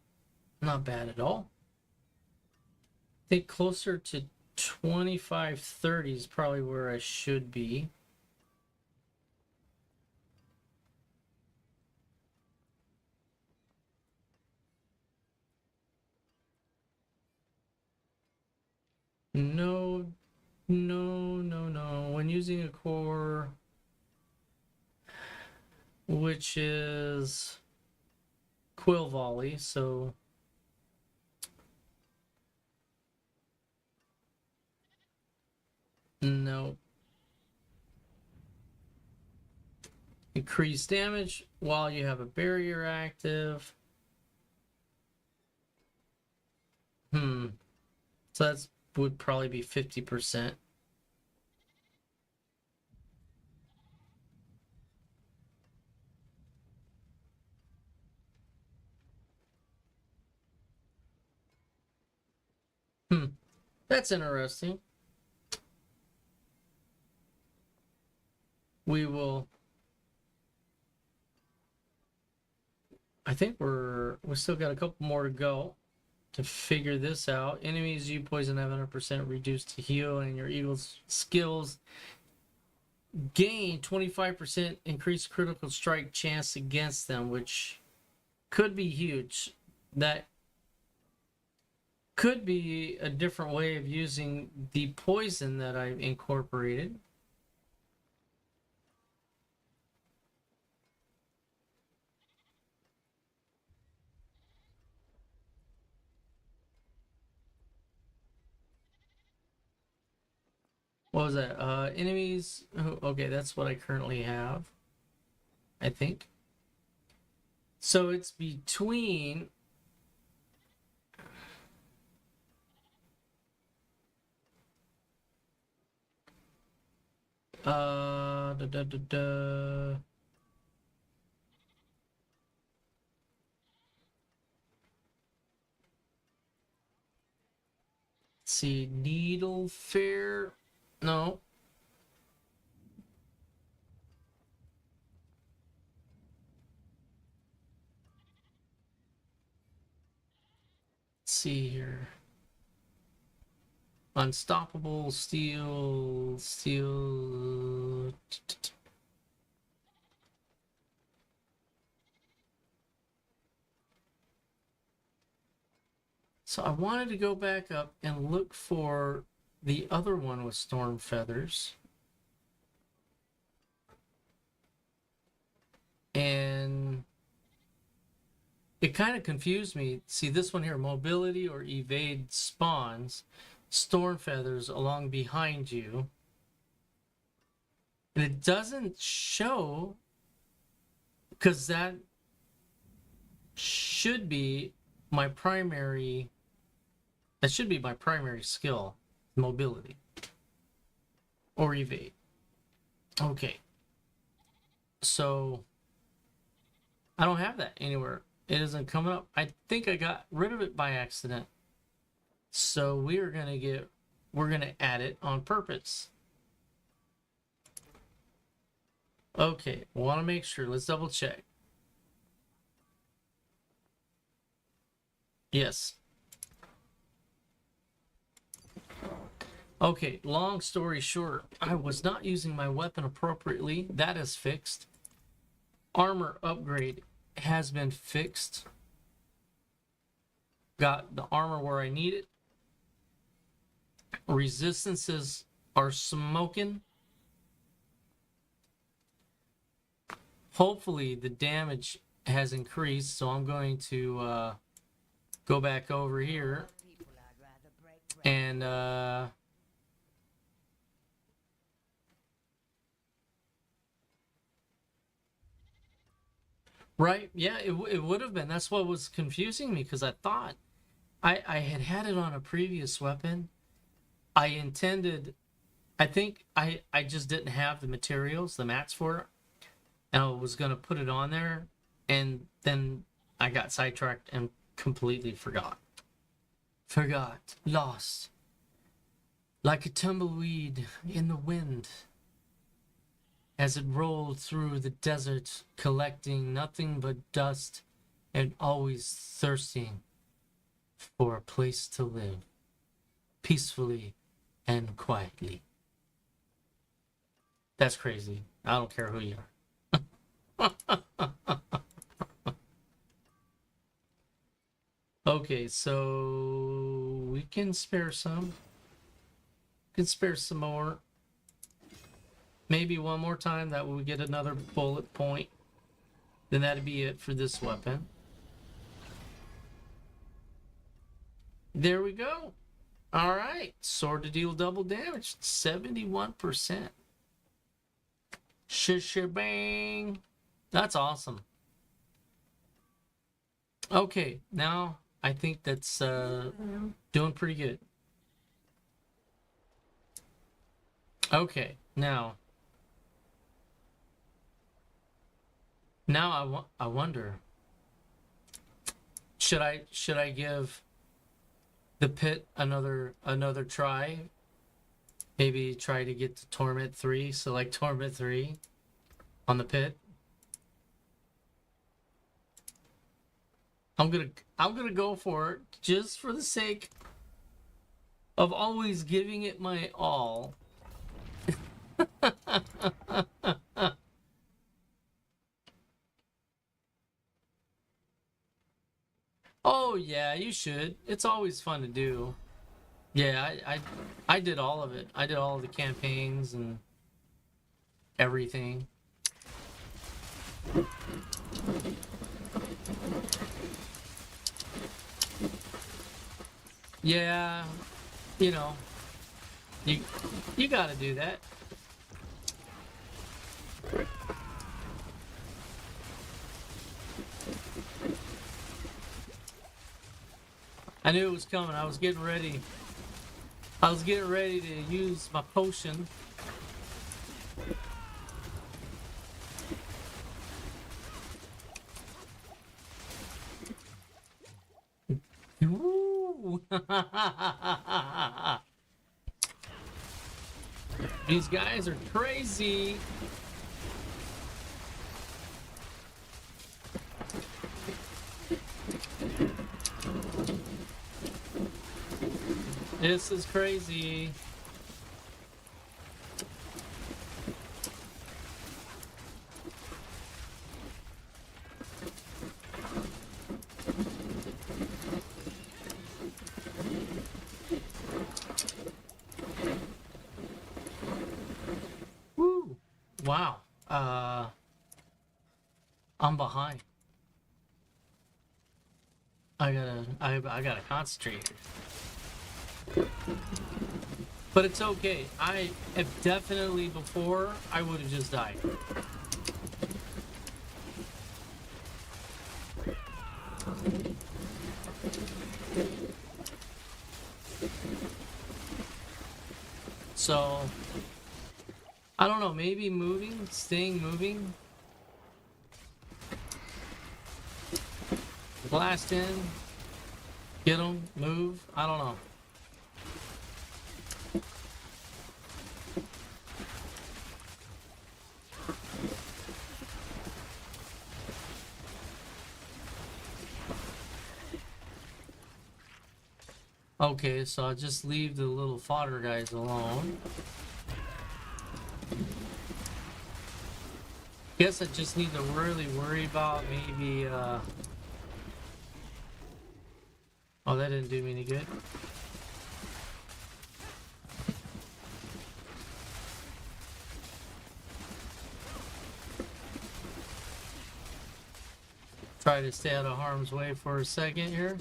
Not bad at all. I think closer to 25-30 is probably where I should be. No, no. When using a core, which is Quill Volley, so no. Increase damage while you have a barrier active. So that's would probably be 50%. That's interesting. We will... I think we still got a couple more to go to figure this out. Enemies you poison have 100% reduced to heal, and your eagle's skills gain 25% increased critical strike chance against them, which could be huge. That could be a different way of using the poison that I've incorporated. What was that? Enemies. Oh, okay, that's what I currently have, I think. So it's between... Da, da, da, da. Let's see, Needle Fair. No. see here. Unstoppable, steel. So I wanted to go back up and look for the other one with storm feathers. And it kind of confused me. See this one here, mobility or evade spawns storm feathers along behind you. And it doesn't show, because that should be my primary, skill, mobility or evade. Okay. So I don't have that anywhere. It isn't coming up. I think I got rid of it by accident. So we're gonna add it on purpose. Okay, want to make sure. Let's double check. Yes. Okay, long story short, I was not using my weapon appropriately. That is fixed. Armor upgrade has been fixed. Got the armor where I need it. Resistances are smoking. Hopefully the damage has increased, so I'm going to go back over here and right, yeah, it would have been. That's what was confusing me, because I thought I had it on a previous weapon. I think I just didn't have the materials, the mats for it, and I was going to put it on there, and then I got sidetracked and completely forgot, lost, like a tumbleweed in the wind, as it rolled through the desert, collecting nothing but dust and always thirsting for a place to live, peacefully and quietly. That's crazy. I don't care who you are. Okay, so we can spare some. We can spare some more. Maybe one more time, that way we get another bullet point. Then that'd be it for this weapon. There we go. All right, sword to deal double damage, 71%. Shish-bang. That's awesome. Okay, now I think that's doing pretty good. Okay, now I wonder, should I give the pit another try? Maybe try to get to Torment 3, select Torment 3 on the pit. I'm gonna go for it, just for the sake of always giving it my all. Oh yeah, you should. It's always fun to do. Yeah, I did all of it. I did all of the campaigns and everything. Yeah, you know, you gotta do that. I knew it was coming. I was getting ready. I was getting ready to use my potion. Woo! These guys are crazy. This is crazy. Woo! Wow. I'm behind. I gotta concentrate. But it's okay. I have definitely before I would have just died. So I don't know, maybe moving, staying moving. Blast in, get them, move. I don't know. Okay, so I'll just leave the little fodder guys alone. Guess I just need to really worry about maybe, oh, that didn't do me any good. Try to stay out of harm's way for a second here.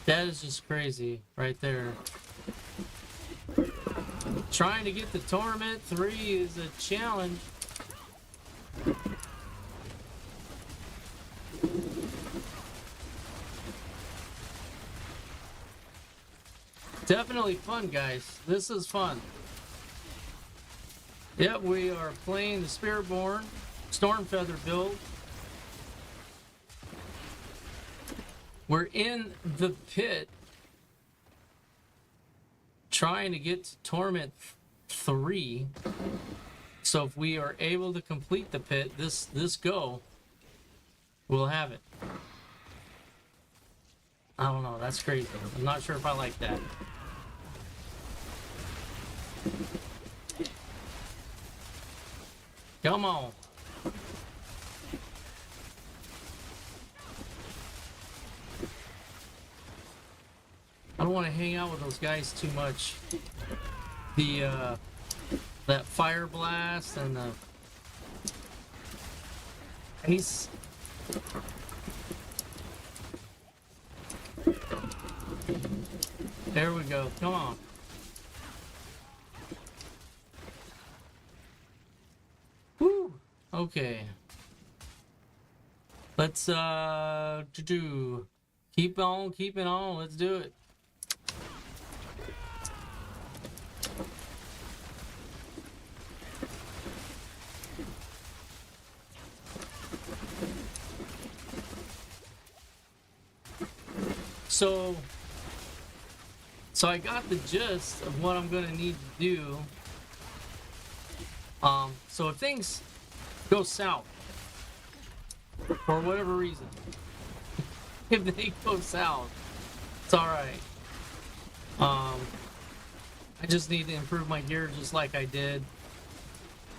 That is just crazy right there. Trying to get the Torment 3 is a challenge. Definitely fun, guys. This is fun. Yep, we are playing the Spiritborn Stormfeather build. We're in the pit trying to get to Torment 3. So if we are able to complete the pit this go, we'll have it. I don't know, that's crazy. I'm not sure if I like that. Come on. I don't want to hang out with those guys too much. The that fire blast and the he's there we go. Come on. Woo. Okay. Let's keep on keeping on. Let's do it. So I got the gist of what I'm gonna need to do. So if things go south for whatever reason, if they go south, it's all right. I just need to improve my gear just like I did,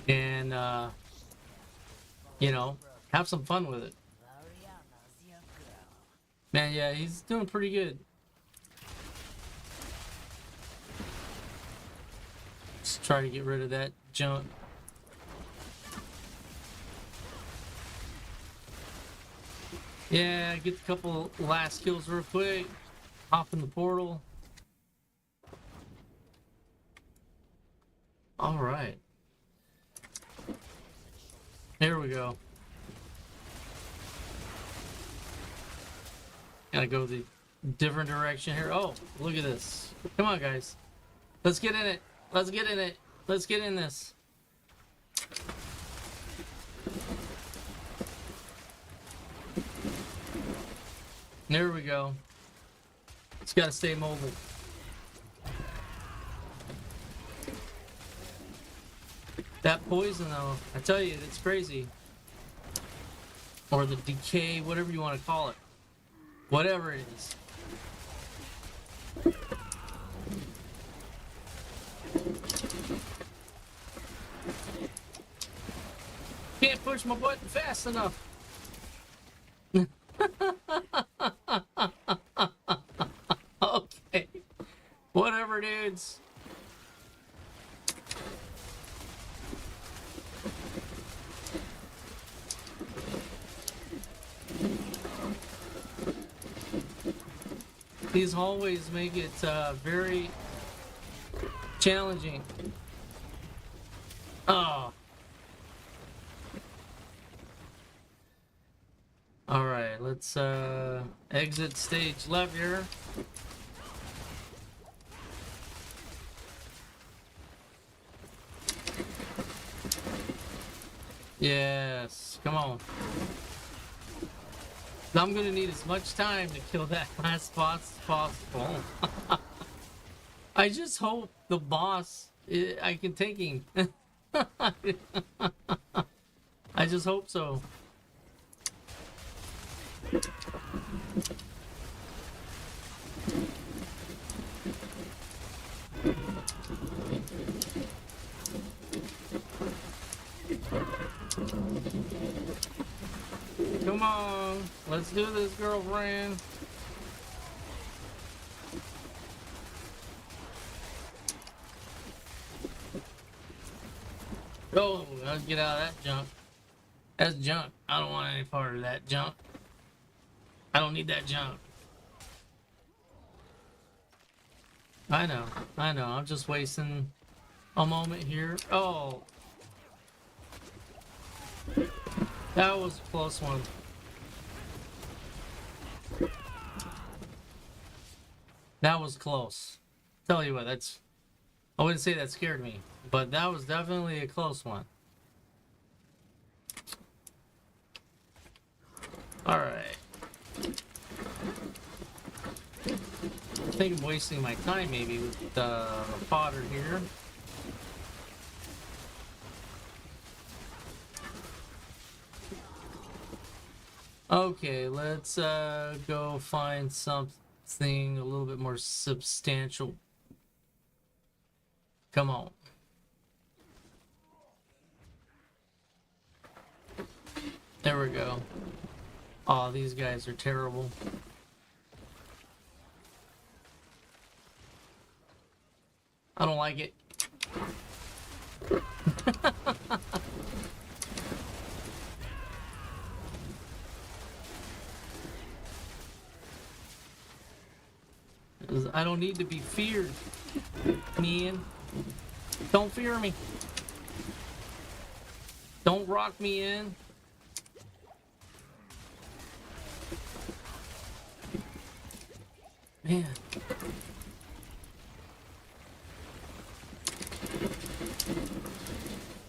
and you know, have some fun with it. Man, yeah, he's doing pretty good. Just try to get rid of that junk. Yeah, get a couple last kills real quick. Hop in the portal. All right. There we go. Gotta go the different direction here. Oh, look at this. Come on, guys. Let's get in it. Let's get in it. Let's get in this. There we go. Just gotta stay mobile. That poison, though, I tell you, it's crazy. Or the decay, whatever you want to call it. Whatever it is. Can't push my button fast enough. Okay. Whatever, dudes. These hallways make it very challenging. Oh. Alright, let's exit stage left here. Yes, come on. I'm gonna need as much time to kill that last boss as possible. I just hope the boss, I can take him. I just hope so. Come on, let's do this, girlfriend. Oh, let's get out of that junk. That's junk. I don't want any part of that junk. I don't need that junk. I know. I'm just wasting a moment here. Oh. That was a close one. That was close. Tell you what, I wouldn't say that scared me, but that was definitely a close one. Alright. I think I'm wasting my time maybe with the fodder here. Okay, let's go find something a little bit more substantial. Come on. There we go. Oh, these guys are terrible. I don't like it. I don't need to be feared, man. Don't fear me. Don't rock me in. Man.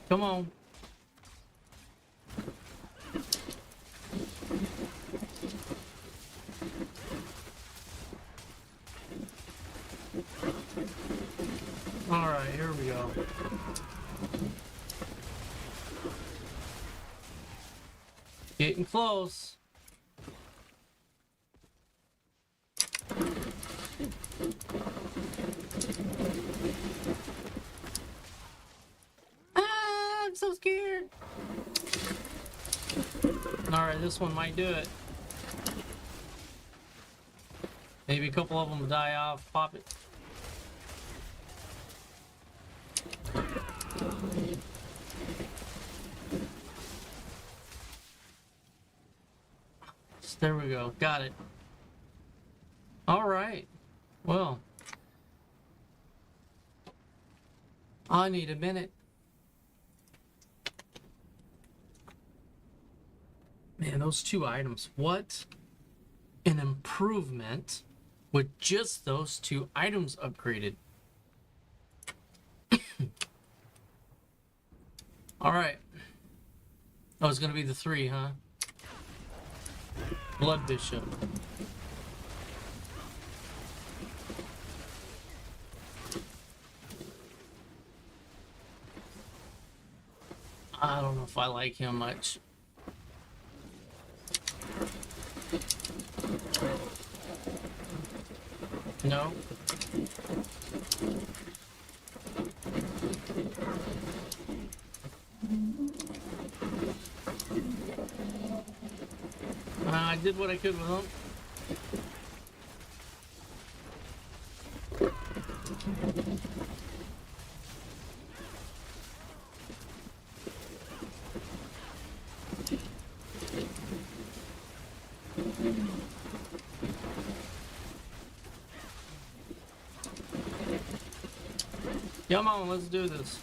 Come on. All right, here we go. Getting close. I'm so scared. All right, this one might do it. Maybe a couple of them will die off. Pop it. There we go. Got it. All right. Well, I need a minute. Man, those 2 items. What an improvement with just those 2 items upgraded. All right. Oh, it's going to be the 3, huh? Blood Bishop. I don't know if I like him much. No. I did what I could with him. Come on, let's do this.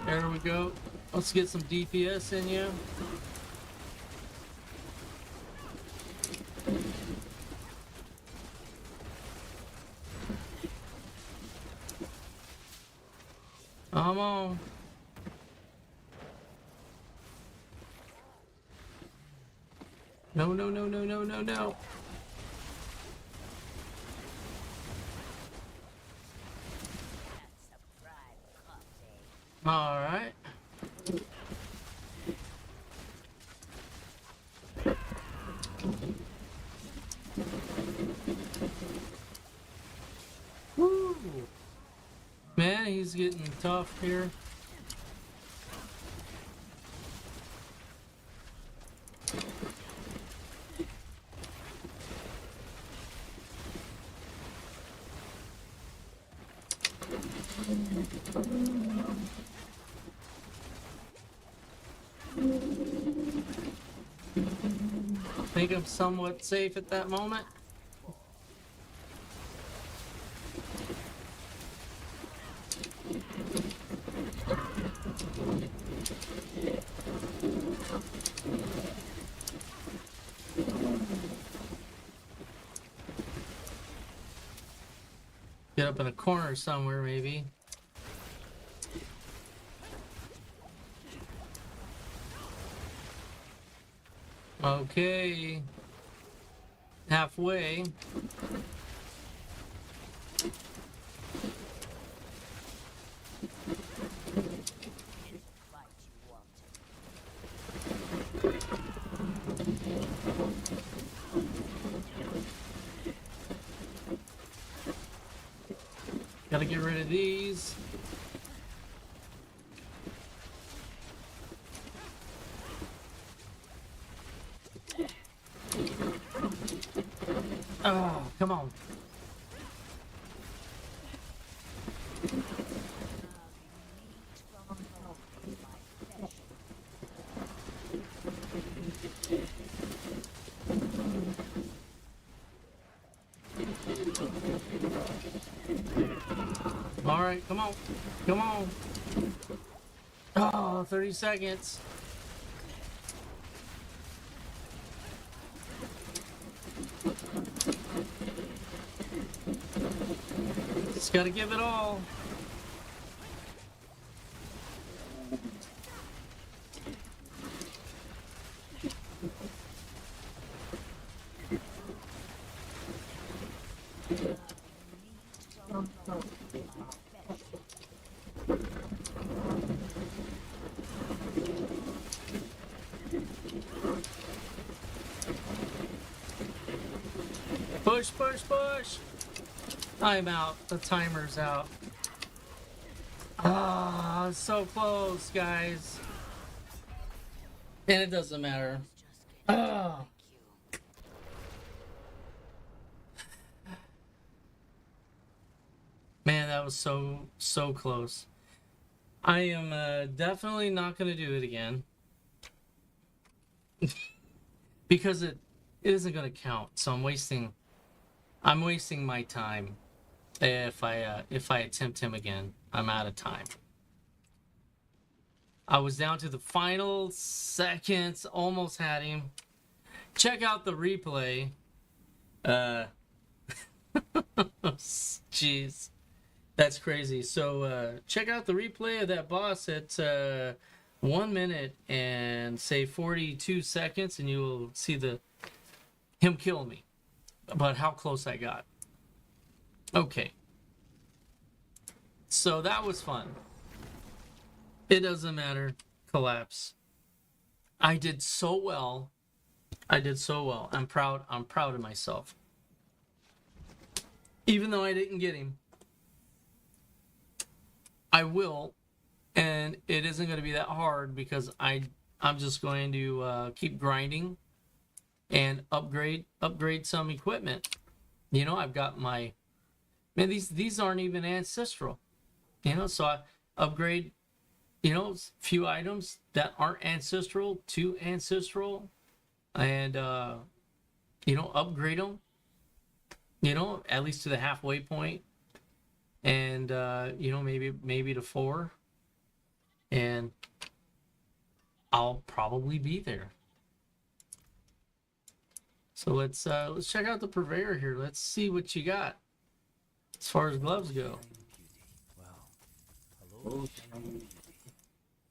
There we go. Let's get some DPS in you. Come on. No, no, no, no, no, no, no. All right. Woo. Man, he's getting tough here. I think I'm somewhat safe at that moment. Get up in a corner somewhere, maybe. Okay. Halfway. Gotta get rid of these. Oh, come on. All right, come on. Come on. Oh, 30 seconds. Just gotta give it all. Push, push, push. I'm out. The timer's out. Ah, so close, guys. And it doesn't matter. Ah. Man, that was so close. I am definitely not going to do it again. Because it isn't going to count. So I'm wasting my time. If I attempt him again, I'm out of time. I was down to the final seconds, almost had him. Check out the replay. Jeez. That's crazy. So check out the replay of that boss at 1 minute and say 42 seconds, and you will see him kill me. But how close I got. Okay. So that was fun. It doesn't matter. Collapse. I did so well. I'm proud. I'm proud of myself. Even though I didn't get him, I will, and it isn't going to be that hard because I'm just going to keep grinding and upgrade some equipment. You know, I've got my man. These aren't even ancestral. You know, so I upgrade. You know, few items that aren't ancestral to ancestral, and you know, upgrade them. You know, at least to the halfway point, and you know, maybe to 4, and I'll probably be there. So let's check out the purveyor here. Let's see what you got as far as gloves go.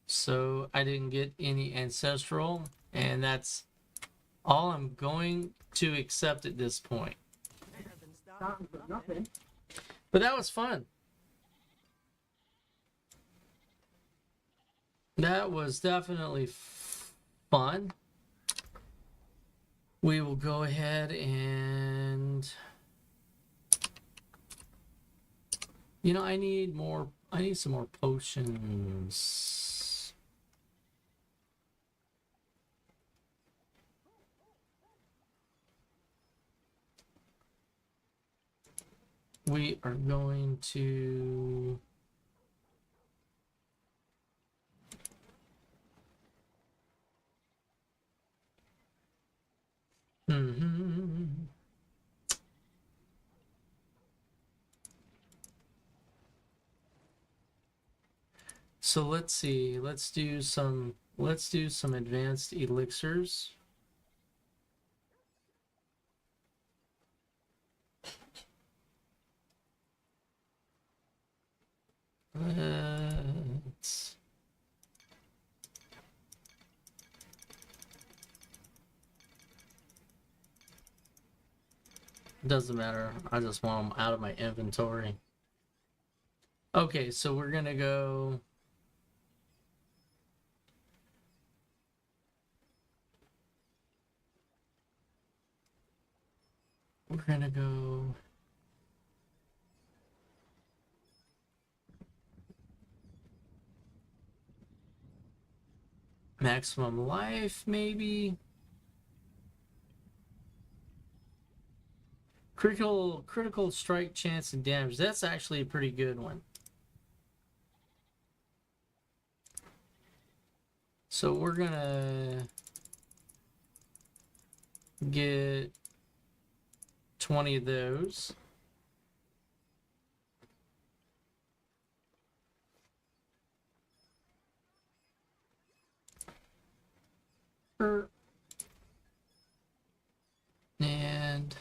So I didn't get any ancestral, and that's all I'm going to accept at this point. But that was fun. That was definitely fun. We will go ahead and, you know, I need some more potions. We are going to So let's see. Let's do some advanced elixirs. Let's Doesn't matter. I just want them out of my inventory. Okay, so we're gonna go. We're gonna go. Maximum life, maybe. Critical strike chance and damage. That's actually a pretty good one. So we're gonna get 20 of those. And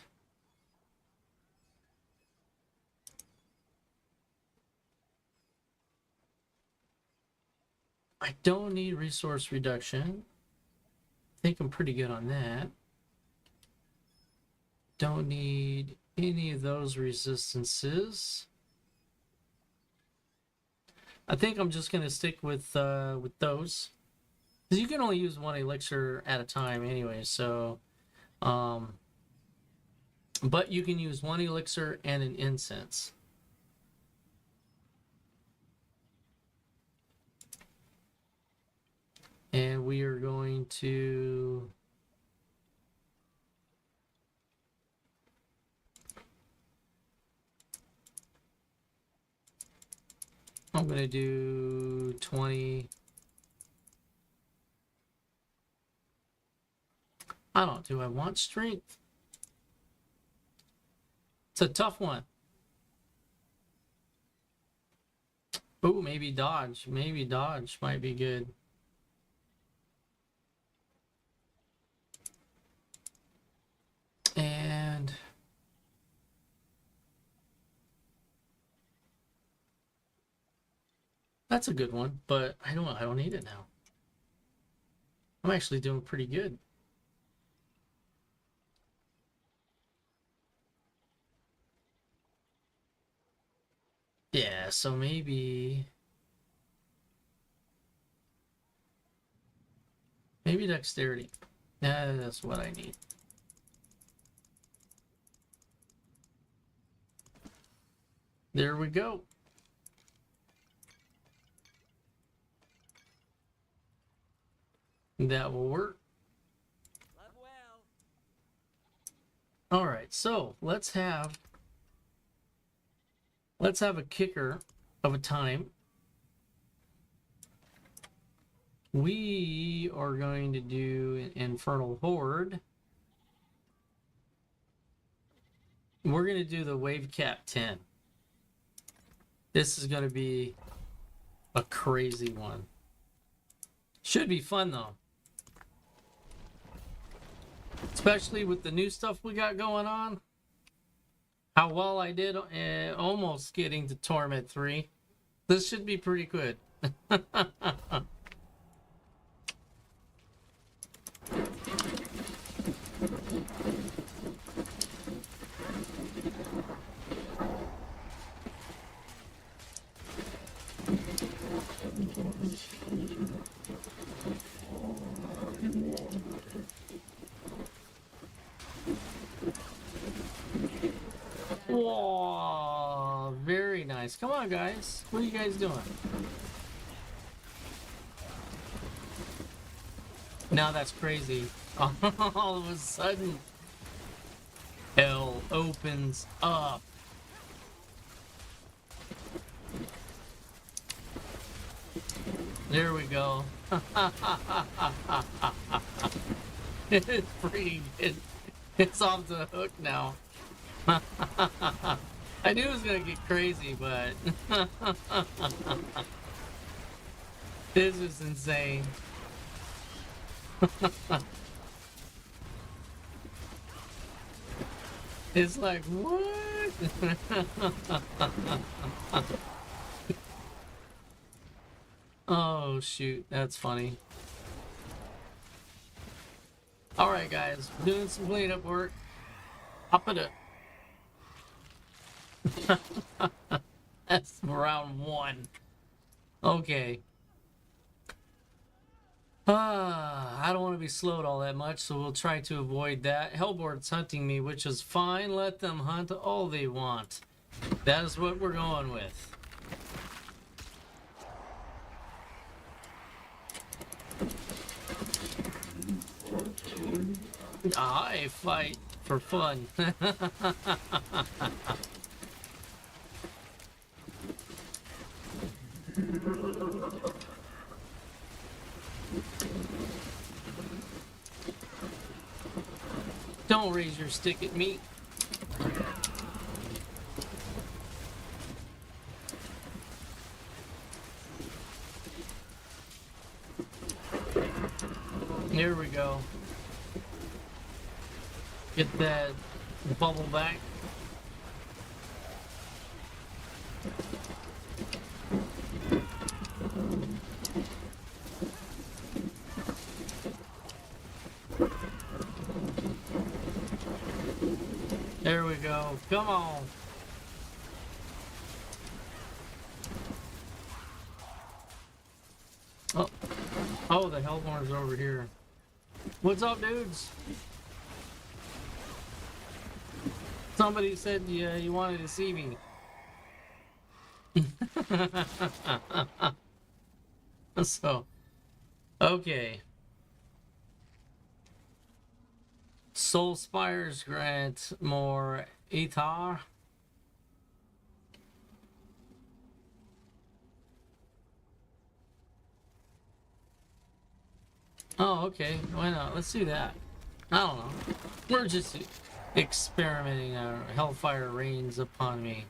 I don't need resource reduction. I think I'm pretty good on that. Don't need any of those resistances. I think I'm just gonna stick with those, because you can only use one elixir at a time anyway. So, but you can use one elixir and an incense. And we are going to I'm going to do 20. Do I want strength? It's a tough one. Oh, maybe dodge. Maybe dodge might be good. And That's a good one, but I don't need it now. I'm actually doing pretty good. Yeah, so maybe dexterity. Yeah, that's what I need. There we go. That will work. All right, so let's have a kicker of a time. We are going to do Infernal Horde. We're going to do the Wave Cap 10. This is going to be a crazy one. Should be fun though. Especially with the new stuff we got going on. How well I did almost getting to Torment 3. This should be pretty good. Whoa, very nice. Come on, guys. What are you guys doing? Now that's crazy. All of a sudden, hell opens up. There we go. It's pretty good. It's off the hook now. I knew it was gonna get crazy, but this is insane. It's like, what? Oh shoot, that's funny. Alright guys, doing some cleanup work. Up it up. That's round 1. Okay. I don't want to be slowed all that much, so we'll try to avoid that. Hellboard's hunting me, which is fine. Let them hunt all they want. That is what we're going with. I fight for fun. Don't raise your stick at me. Here we go. Get that bubble back. There we go. Come on. Oh, the Hellborn's over here. What's up, dudes? Somebody said you wanted to see me. So, okay. Soul Spires grant more ether. Oh, okay. Why not? Let's do that. I don't know. We're just experimenting. Hellfire rains upon me.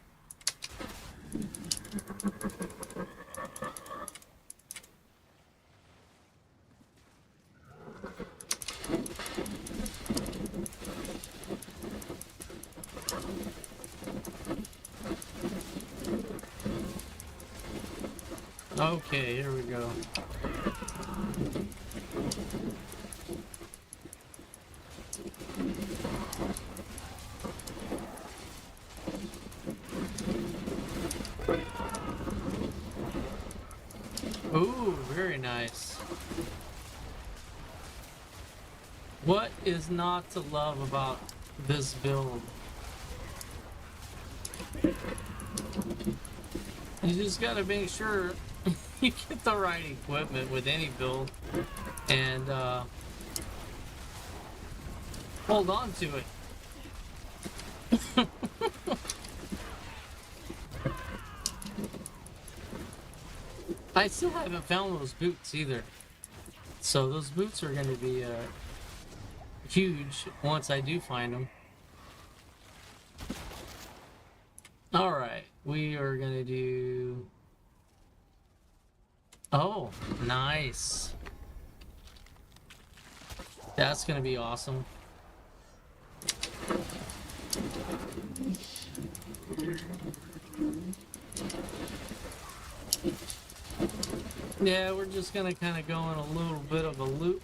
Okay, here we go. Ooh, very nice. What is not to love about this build? You just gotta make sure you get the right equipment with any build and hold on to it. I still haven't found those boots either. So those boots are going to be huge once I do find them. Alright, we are going to do... Oh, nice. That's going to be awesome. Yeah, we're just gonna kind of go in a little bit of a loop.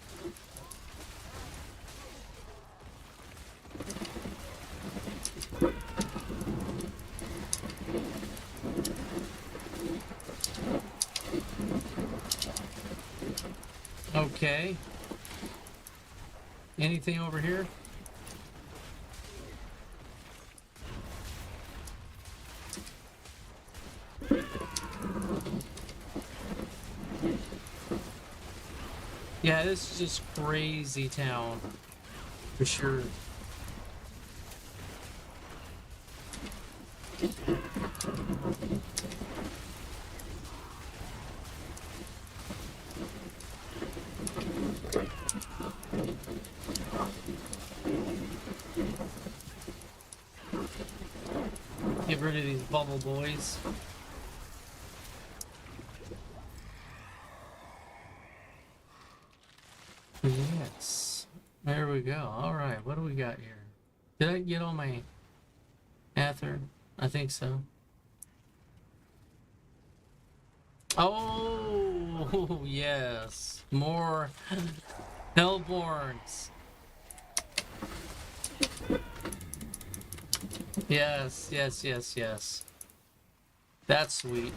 Okay. Anything over here? Yeah, this is just crazy town, for sure. Get rid of these bubble boys. Yes. There we go. Alright, what do we got here? Did I get all my Ather? I think so. Oh, yes. More Hellborns. Yes, yes, yes, yes. That's sweet.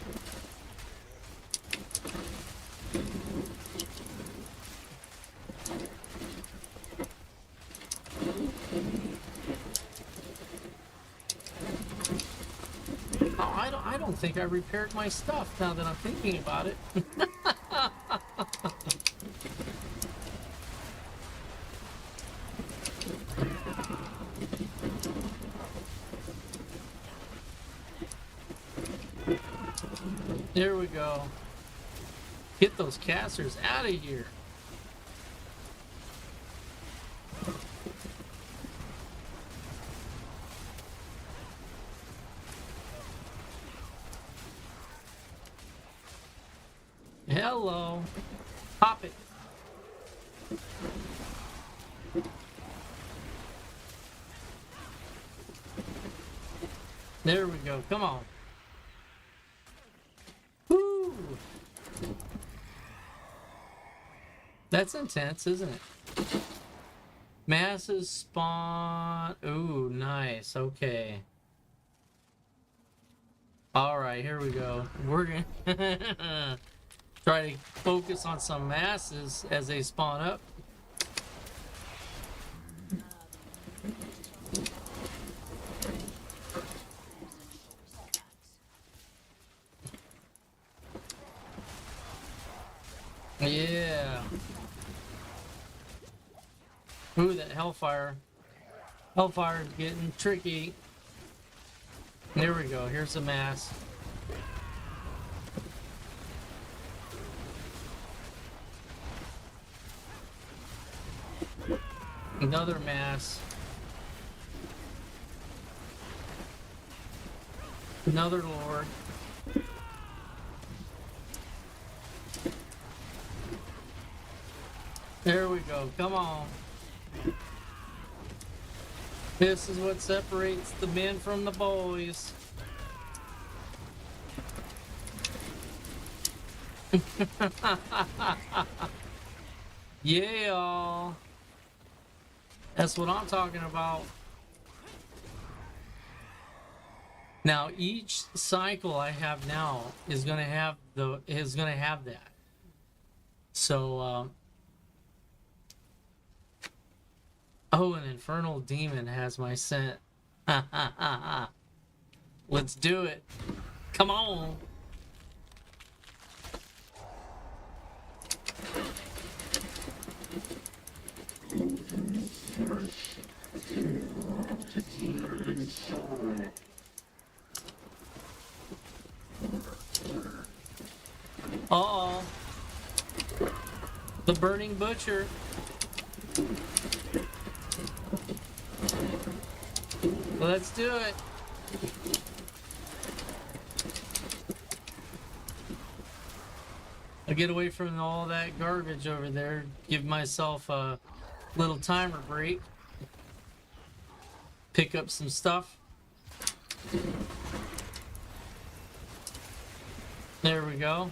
Oh, I don't think I repaired my stuff now that I'm thinking about it. There we go. Get those casters out of here. Hello. Pop it. There we go. Come on. Woo! That's intense, isn't it? Masses spawn. Ooh, nice. Okay. Alright, here we go. We're gonna try to focus on some masses as they spawn up. Yeah. Ooh, that Hellfire. Hellfire's getting tricky. There we go. Here's the mass. Another mass. Another lord. There we go. Come on. This is what separates the men from the boys. Yeah, that's what I'm talking about. Now each cycle I have now is gonna have that. So oh, an infernal demon has my scent. Let's do it. Come on. Uh-oh. The burning butcher. Let's do it. I'll get away from all that garbage over there. Give myself a little timer break. Pick up some stuff. There we go.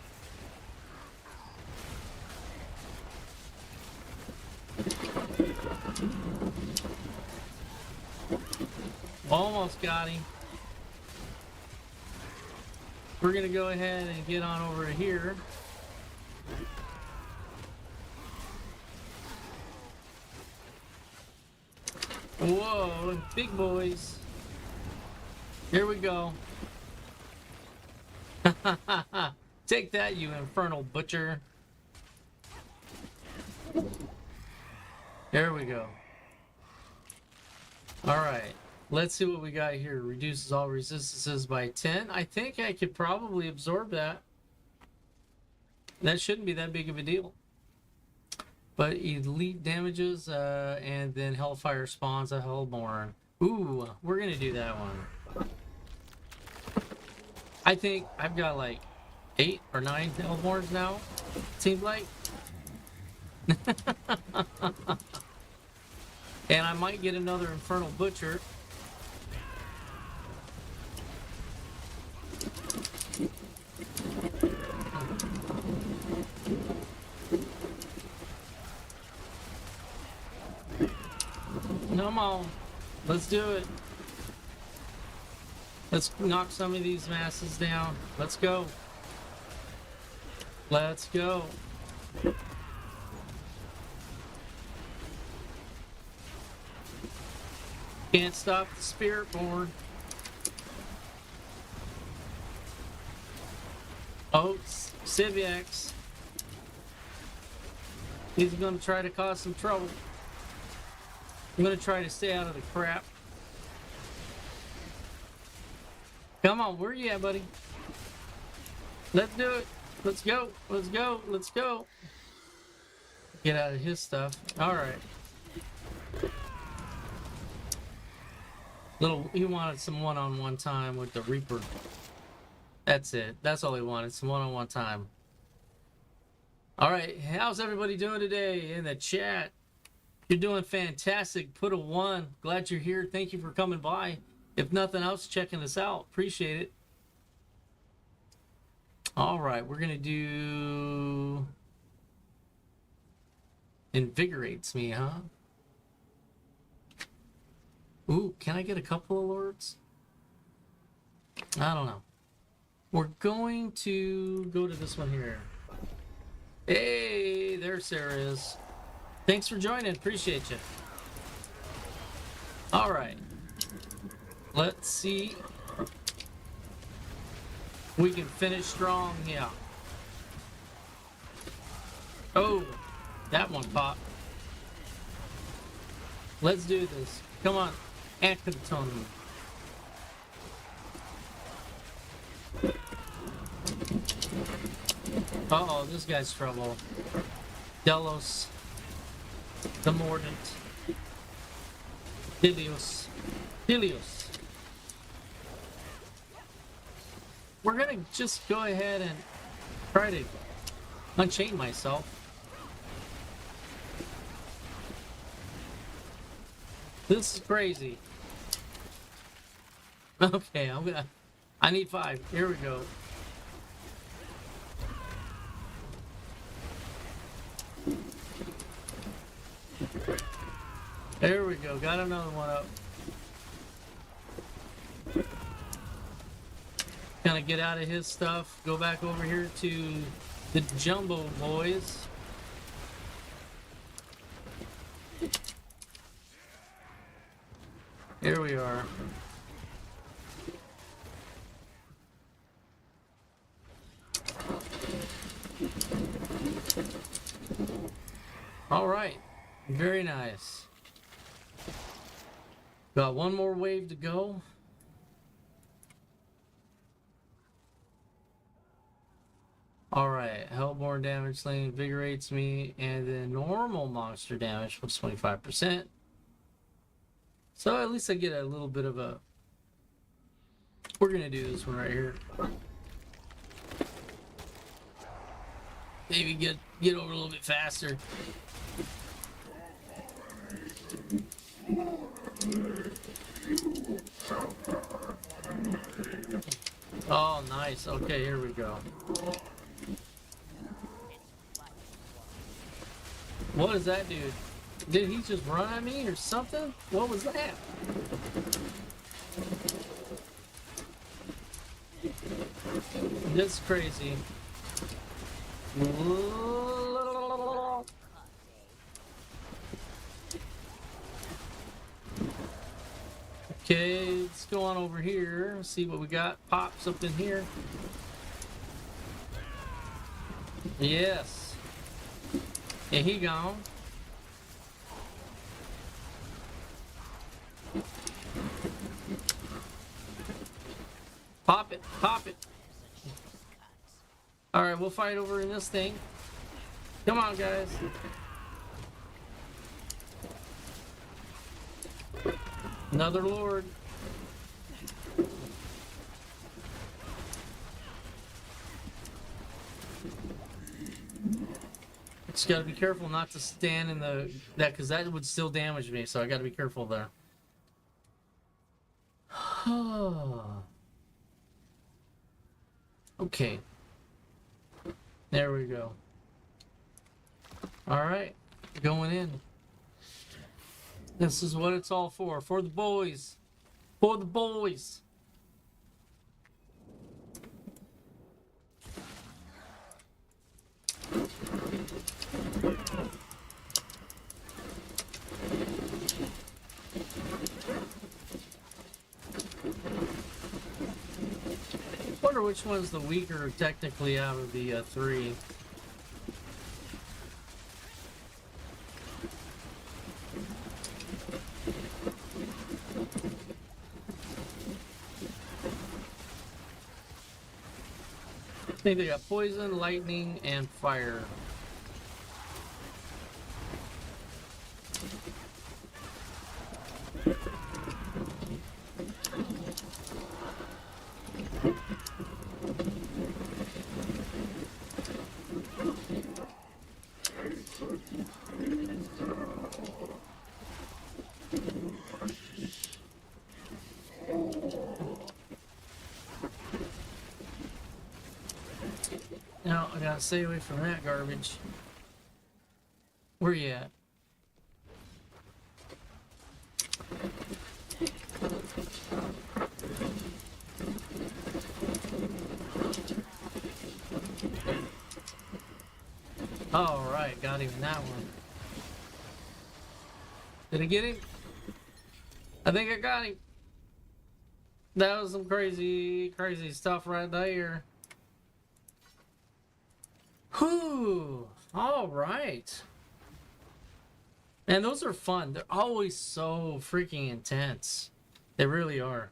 Almost got him. We're gonna go ahead and get on over here. Whoa, big boys. Here we go. Take that, you infernal butcher. There we go. Alright, let's see what we got here. Reduces all resistances by 10. I think I could probably absorb that. That shouldn't be that big of a deal. But elite damages, and then Hellfire spawns a Hellborn. Ooh, we're gonna do that one. I think I've got like 8 or 9 Hellborns now. Seems like. And I might get another Infernal Butcher. Come on, let's do it. Let's knock some of these masses down. Let's go. Let's go. Can't stop the Spiritborn. Oh, Civiax. He's gonna try to cause some trouble. I'm gonna try to stay out of the crap. Come on, where you at, buddy? Let's do it. Let's go. Let's go. Let's go. Get out of his stuff. All right. He wanted some one-on-one time with the Reaper. That's it. That's all he wanted. Some one-on-one time. All right. How's everybody doing today in the chat? You're doing fantastic. Put a 1. Glad you're here. Thank you for coming by. If nothing else, checking us out. Appreciate it. All right. We're going to do... Invigorates me, huh? Ooh, can I get a couple of alerts? I don't know. We're going to go to this one here. Hey, there Sarah is. Thanks for joining. Appreciate you. All right. Let's see. We can finish strong. Yeah. Oh, that one popped. Let's do this. Come on. Acton. Uh-oh, this guy's trouble. Delos. The Mordant. Helios. We're gonna just go ahead and try to unchain myself. This is crazy. Okay, I need 5. Here we go. There we go. Got another one up. Kind of get out of his stuff. Go back over here to the Jumbo Boys. Here we are. All right. Very nice. Got one more wave to go. Alright, Hellborn damage slain invigorates me, and then normal monster damage plus 25%. So at least I get a little bit of a... We're gonna do this one right here. Maybe get over a little bit faster. Oh, nice. Okay, here we go. What is that dude? Did he just run at me or something? What was that? That's crazy. Okay, let's go on over here. See what we got. Pops up in here. Yes. And he gone. Pop it, pop it. Alright, we'll fight over in this thing. Come on, guys. Another lord. Just gotta be careful not to stand in that, because that would still damage me, so I gotta be careful there. Okay. There we go. Alright, going in. This is what it's all for the boys. For the boys. Wonder which one's the weaker technically out of the three. I think they got poison, lightning, and fire. Now, I gotta stay away from that garbage. Where you at? Alright, got him in that one. Did I get him? I think I got him. That was some crazy stuff right there. Whew. Alright. Man, those are fun. They're always so freaking intense. They really are.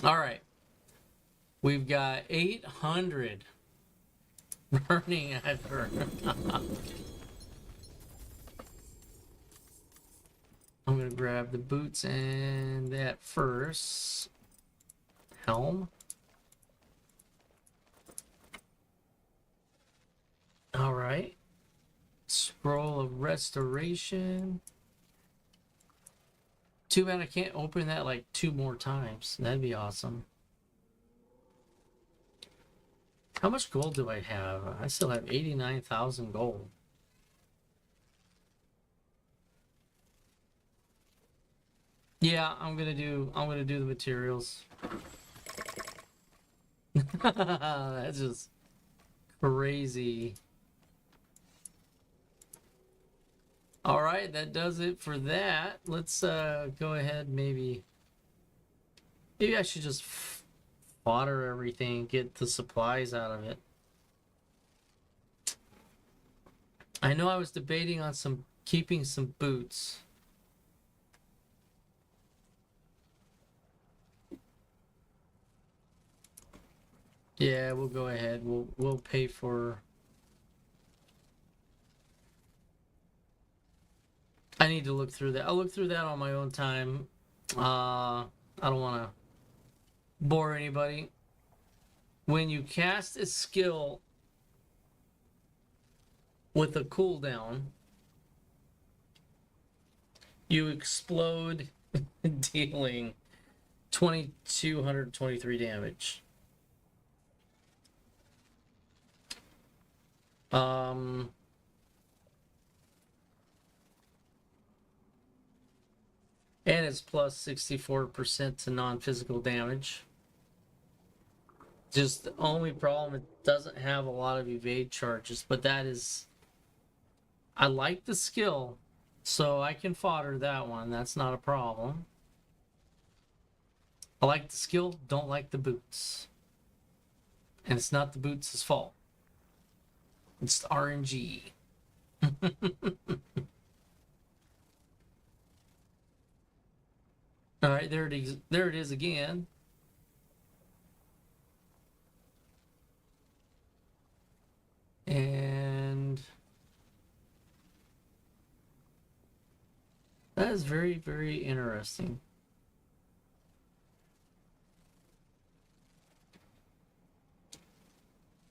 Alright. We've got 800 burning effort. I'm gonna grab the boots and that first. Helm. Alright. Scroll of Restoration. Too bad I can't open that like 2 more times. That'd be awesome. How much gold do I have? I still have 89,000 gold. Yeah, I'm gonna do the materials. That's just crazy. All right, that does it for that. Let's go ahead. Maybe I should just fodder everything, get the supplies out of it. I know I was debating on keeping some boots. Yeah, we'll go ahead. We'll pay for. I need to look through that. I'll look through that on my own time. I don't want to bore anybody. When you cast a skill with a cooldown, you explode, dealing 2,223 damage. And it's plus 64% to non-physical damage. Just the only problem, it doesn't have a lot of evade charges, but that is... I like the skill, so I can fodder that one. That's not a problem. I like the skill, don't like the boots. And it's not the boots' fault. It's the RNG. All right, there it is. There it is again. And that is very, very interesting.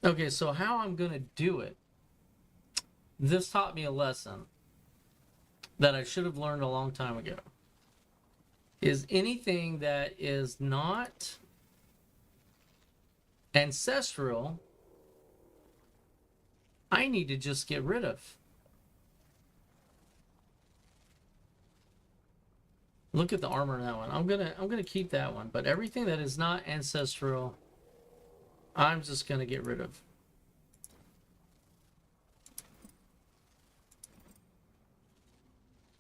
Okay, so how I'm going to do it. This taught me a lesson that I should have learned a long time ago. Is anything that is not ancestral, I need to just get rid of. Look at the armor in that one. I'm gonna keep that one, but everything that is not ancestral, I'm just gonna get rid of.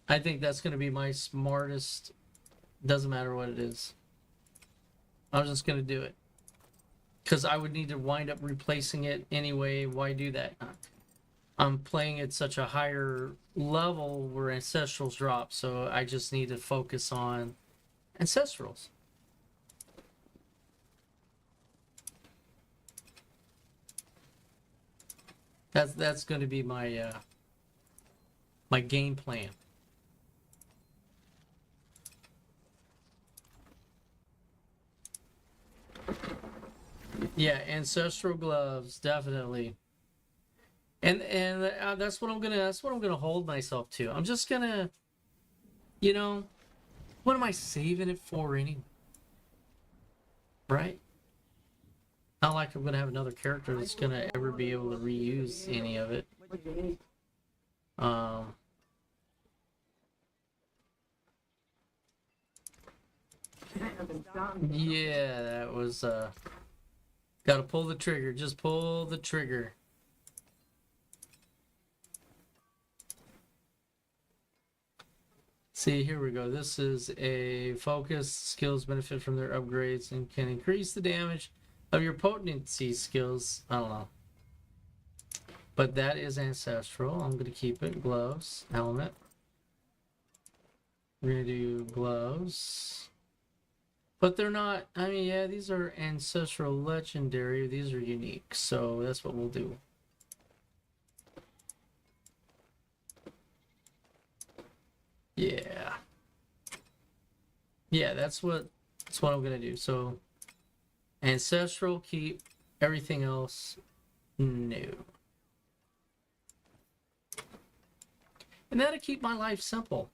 I think that's gonna be my smartest. Doesn't matter what it is. I'm just gonna do it. Because I would need to wind up replacing it anyway. Why do that? I'm playing at such a higher level where ancestrals drop, so I just need to focus on ancestrals. That's going to be my my game plan. Yeah, ancestral gloves, definitely. And that's what I'm gonna hold myself to. I'm just gonna, what am I saving it for anyway? Right? Not like I'm gonna have another character that's gonna ever be able to reuse any of it. Yeah, that was gotta pull the trigger. Just pull the trigger. See, here we go. This is a focus. Skills benefit from their upgrades and can increase the damage of your potency skills. I don't know. But that is ancestral. I'm going to keep it. Gloves. Helmet. We're going to do gloves. But they're not... I mean, yeah, these are ancestral legendary. These are unique. So that's what we'll do. Yeah. Yeah, that's what I'm gonna do. So ancestral, keep. Everything else, no. And that'll keep my life simple.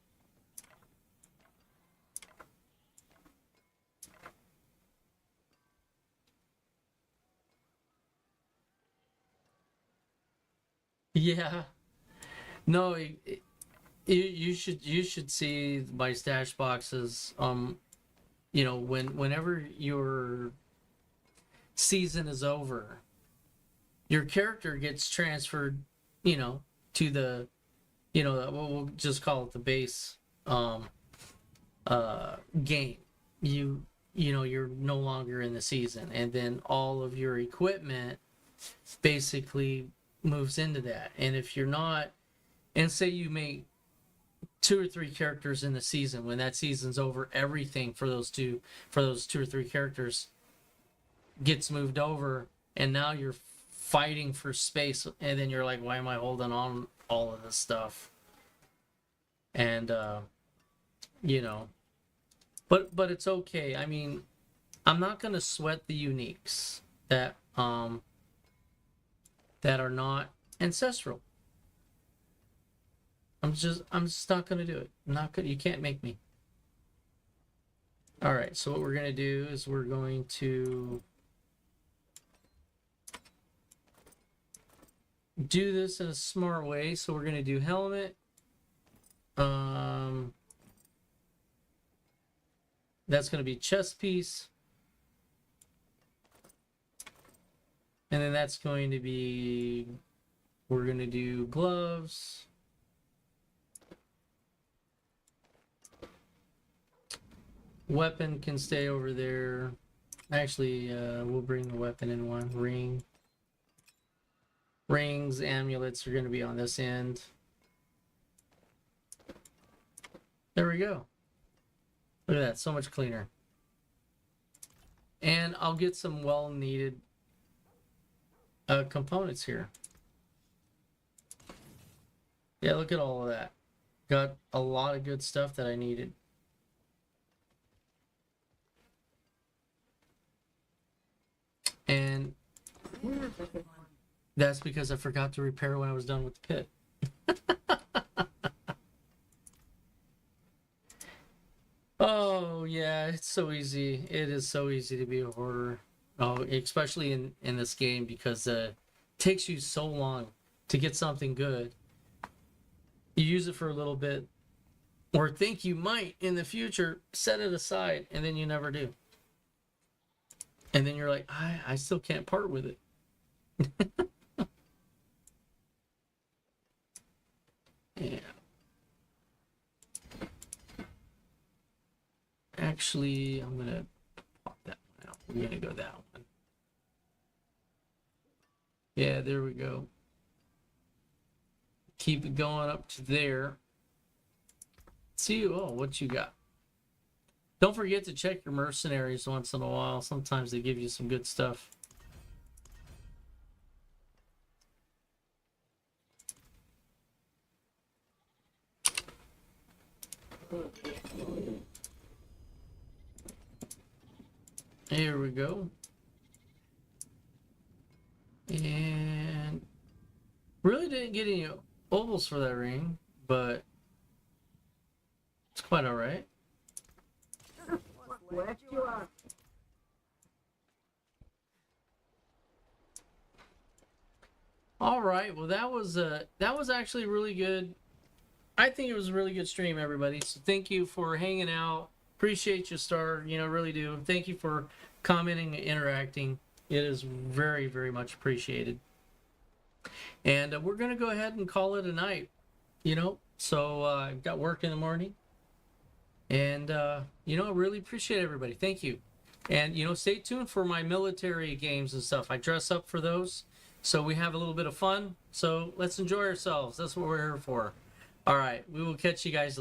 Yeah. No, You should see my stash boxes. You know, whenever your season is over, your character gets transferred, you know, to the, you know, we'll just call it the base game. You know, you're no longer in the season, and then all of your equipment basically moves into that. And if you're not, and say you make 2 or 3 characters in the season, when that season's over, everything for those 2 or 3 characters gets moved over, and now you're fighting for space, and then you're like, why am I holding on all of this stuff? And you know, but it's okay. I mean, I'm not gonna sweat the uniques that are not ancestral. I'm just not gonna do it. I'm not gonna. You can't make me. All right. So what we're gonna do is we're going to do this in a smart way. So we're gonna do helmet. That's gonna be chest piece, and then that's going to be. We're gonna do gloves. Weapon can stay over there. Actually, we'll bring the weapon in one. Rings, amulets are going to be on this end. There we go. Look at that, so much cleaner. And I'll get some well-needed components here. Yeah, look at all of that. Got a lot of good stuff that I needed. And that's because I forgot to repair when I was done with the pit. Oh yeah, it's so easy. It is so easy to be a hoarder. Oh, especially in this game, because it takes you so long to get something good. You use it for a little bit, or think you might in the future, set it aside, and then you never do. And then you're like, I still can't part with it. Yeah. Actually, I'm going to pop that one out. We're going to go that one. Yeah, there we go. Keep it going up to there. See, oh, what you got. Don't forget to check your mercenaries once in a while. Sometimes they give you some good stuff. Here we go. And really didn't get any ovals for that ring, but it's quite all right. All right, well that was actually really good. I think it was a really good stream, everybody. So thank you for hanging out. Appreciate you, Star. You know, really do. Thank you for commenting and interacting. It is very, very much appreciated. And we're gonna go ahead and call it a night. You know, so I've got work in the morning. And, you know, I really appreciate everybody. Thank you. And, you know, stay tuned for my military games and stuff. I dress up for those. So we have a little bit of fun. So let's enjoy ourselves. That's what we're here for. All right. We will catch you guys later.